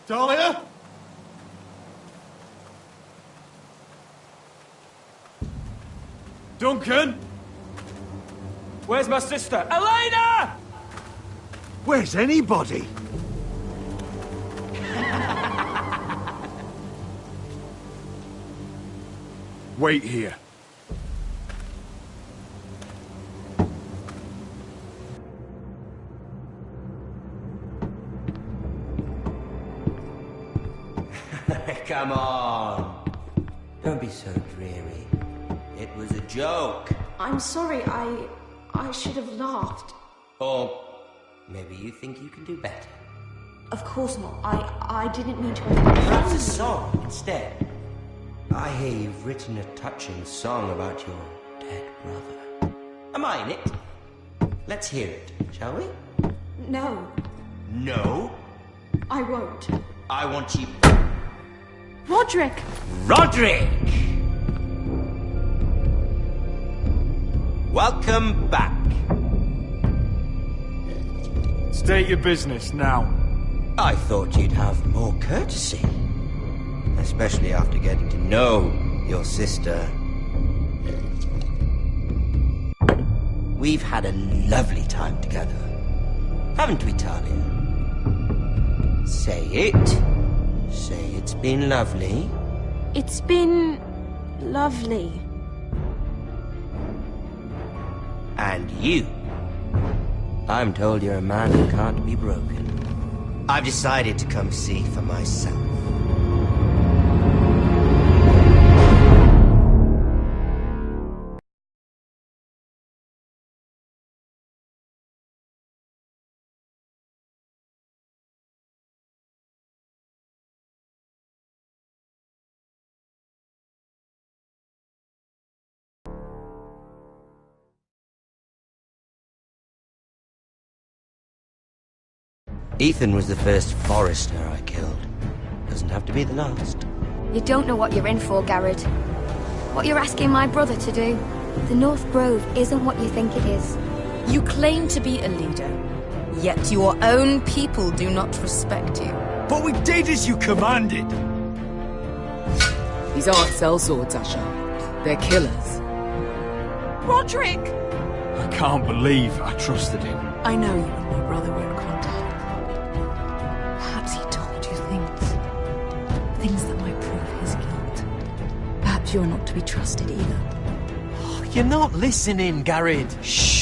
Talia? Duncan?
Where's my sister? Elena!
Where's anybody?
Wait here.
Come on. Don't be so dreary. It was a joke.
I'm sorry, I should have laughed.
Or maybe you think you can do better.
Of course not. I didn't mean to...
Perhaps a song instead. I hear you've written a touching song about your dead brother. Am I in it? Let's hear it, shall we?
No,
No?
I won't.
I want you...
Roderick!
Roderick! Welcome back.
State your business now.
I thought you'd have more courtesy. Especially after getting to know your sister. We've had a lovely time together. Haven't we, Talia? Say it. Say it's been lovely.
It's been... lovely.
And you. I'm told you're a man who can't be broken. I've decided to come see for myself. Ethan was the first Forrester I killed. Doesn't have to be the last.
You don't know what you're in for, Garrett. What you're asking my brother to do. The North Grove isn't what you think it is. You claim to be a leader, yet your own people do not respect you.
But we did as you commanded.
These aren't sellswords, Asher. They're killers.
Roderick!
I can't believe I trusted him.
I know you and my brother were in contact. Perhaps he told you things that might prove his guilt. Perhaps you're not to be trusted either.
You're not listening, Garrett. Shh.